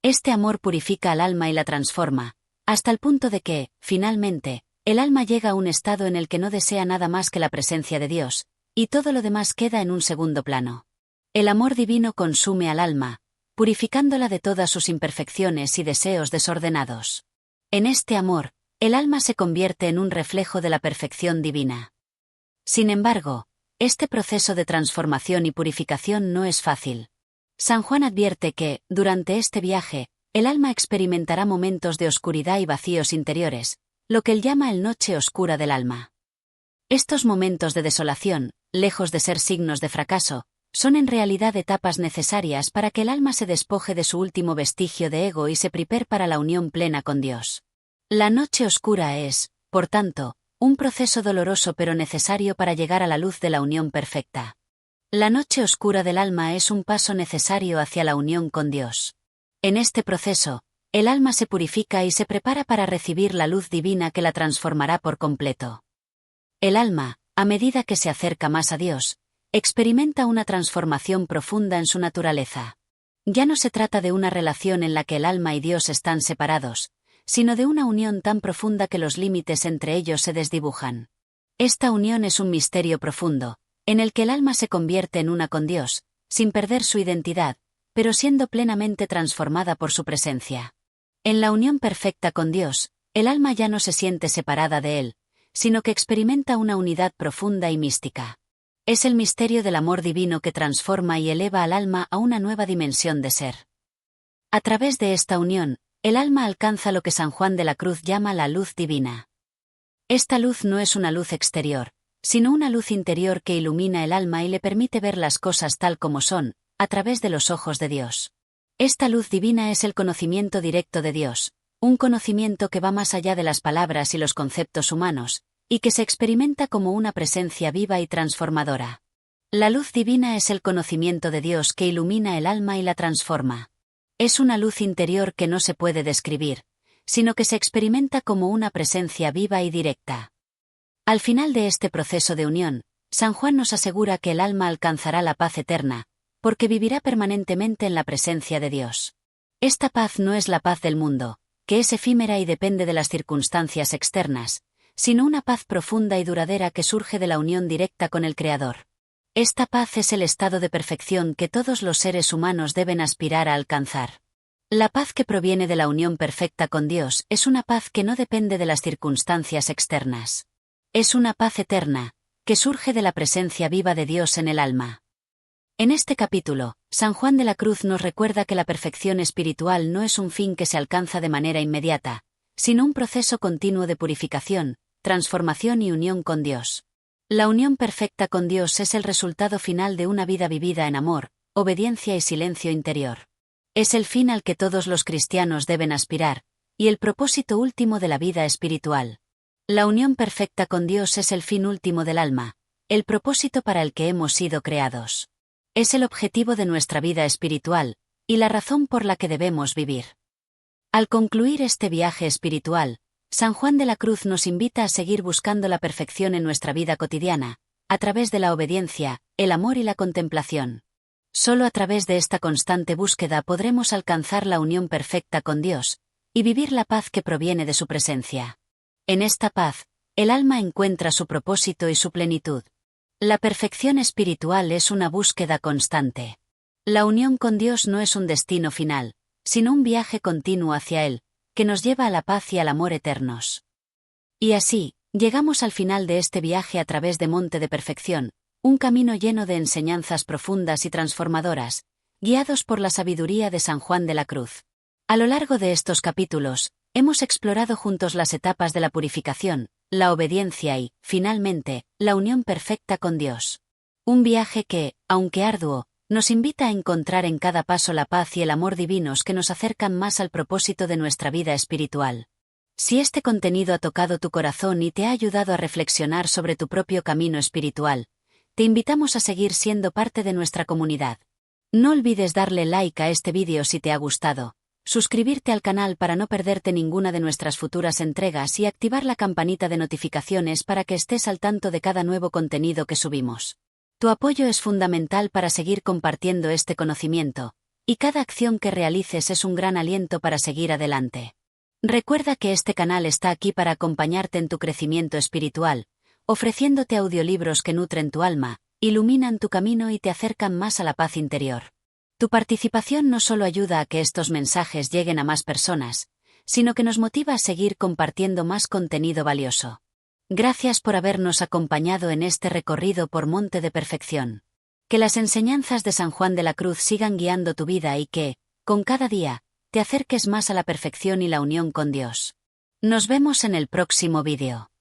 Este amor purifica al alma y la transforma, hasta el punto de que, finalmente, el alma llega a un estado en el que no desea nada más que la presencia de Dios, y todo lo demás queda en un segundo plano. El amor divino consume al alma, purificándola de todas sus imperfecciones y deseos desordenados. En este amor, el alma se convierte en un reflejo de la perfección divina. Sin embargo, este proceso de transformación y purificación no es fácil. San Juan advierte que, durante este viaje, el alma experimentará momentos de oscuridad y vacíos interiores, lo que él llama el noche oscura del alma. Estos momentos de desolación, lejos de ser signos de fracaso, son en realidad etapas necesarias para que el alma se despoje de su último vestigio de ego y se prepare para la unión plena con Dios. La noche oscura es, por tanto, un proceso doloroso pero necesario para llegar a la luz de la unión perfecta. La noche oscura del alma es un paso necesario hacia la unión con Dios. En este proceso, el alma se purifica y se prepara para recibir la luz divina que la transformará por completo. El alma, a medida que se acerca más a Dios, experimenta una transformación profunda en su naturaleza. Ya no se trata de una relación en la que el alma y Dios están separados, sino de una unión tan profunda que los límites entre ellos se desdibujan. Esta unión es un misterio profundo, en el que el alma se convierte en una con Dios, sin perder su identidad, pero siendo plenamente transformada por su presencia. En la unión perfecta con Dios, el alma ya no se siente separada de Él, sino que experimenta una unidad profunda y mística. Es el misterio del amor divino que transforma y eleva al alma a una nueva dimensión de ser. A través de esta unión, el alma alcanza lo que San Juan de la Cruz llama la luz divina. Esta luz no es una luz exterior, sino una luz interior que ilumina el alma y le permite ver las cosas tal como son, a través de los ojos de Dios. Esta luz divina es el conocimiento directo de Dios, un conocimiento que va más allá de las palabras y los conceptos humanos, y que se experimenta como una presencia viva y transformadora. La luz divina es el conocimiento de Dios que ilumina el alma y la transforma. Es una luz interior que no se puede describir, sino que se experimenta como una presencia viva y directa. Al final de este proceso de unión, San Juan nos asegura que el alma alcanzará la paz eterna, porque vivirá permanentemente en la presencia de Dios. Esta paz no es la paz del mundo, que es efímera y depende de las circunstancias externas, sino una paz profunda y duradera que surge de la unión directa con el Creador. Esta paz es el estado de perfección que todos los seres humanos deben aspirar a alcanzar. La paz que proviene de la unión perfecta con Dios es una paz que no depende de las circunstancias externas. Es una paz eterna, que surge de la presencia viva de Dios en el alma. En este capítulo, San Juan de la Cruz nos recuerda que la perfección espiritual no es un fin que se alcanza de manera inmediata, sino un proceso continuo de purificación, transformación y unión con Dios. La unión perfecta con Dios es el resultado final de una vida vivida en amor, obediencia y silencio interior. Es el fin al que todos los cristianos deben aspirar, y el propósito último de la vida espiritual. La unión perfecta con Dios es el fin último del alma, el propósito para el que hemos sido creados. Es el objetivo de nuestra vida espiritual, y la razón por la que debemos vivir. Al concluir este viaje espiritual, San Juan de la Cruz nos invita a seguir buscando la perfección en nuestra vida cotidiana, a través de la obediencia, el amor y la contemplación. Solo a través de esta constante búsqueda podremos alcanzar la unión perfecta con Dios, y vivir la paz que proviene de su presencia. En esta paz, el alma encuentra su propósito y su plenitud. La perfección espiritual es una búsqueda constante. La unión con Dios no es un destino final, sino un viaje continuo hacia Él, que nos lleva a la paz y al amor eternos. Y así, llegamos al final de este viaje a través de Monte de Perfección, un camino lleno de enseñanzas profundas y transformadoras, guiados por la sabiduría de San Juan de la Cruz. A lo largo de estos capítulos, hemos explorado juntos las etapas de la purificación, la obediencia y, finalmente, la unión perfecta con Dios. Un viaje que, aunque arduo, nos invita a encontrar en cada paso la paz y el amor divinos que nos acercan más al propósito de nuestra vida espiritual. Si este contenido ha tocado tu corazón y te ha ayudado a reflexionar sobre tu propio camino espiritual, te invitamos a seguir siendo parte de nuestra comunidad. No olvides darle like a este vídeo si te ha gustado, suscribirte al canal para no perderte ninguna de nuestras futuras entregas y activar la campanita de notificaciones para que estés al tanto de cada nuevo contenido que subimos. Tu apoyo es fundamental para seguir compartiendo este conocimiento, y cada acción que realices es un gran aliento para seguir adelante. Recuerda que este canal está aquí para acompañarte en tu crecimiento espiritual, ofreciéndote audiolibros que nutren tu alma, iluminan tu camino y te acercan más a la paz interior. Tu participación no solo ayuda a que estos mensajes lleguen a más personas, sino que nos motiva a seguir compartiendo más contenido valioso. Gracias por habernos acompañado en este recorrido por Monte de Perfección. Que las enseñanzas de San Juan de la Cruz sigan guiando tu vida y que, con cada día, te acerques más a la perfección y la unión con Dios. Nos vemos en el próximo vídeo.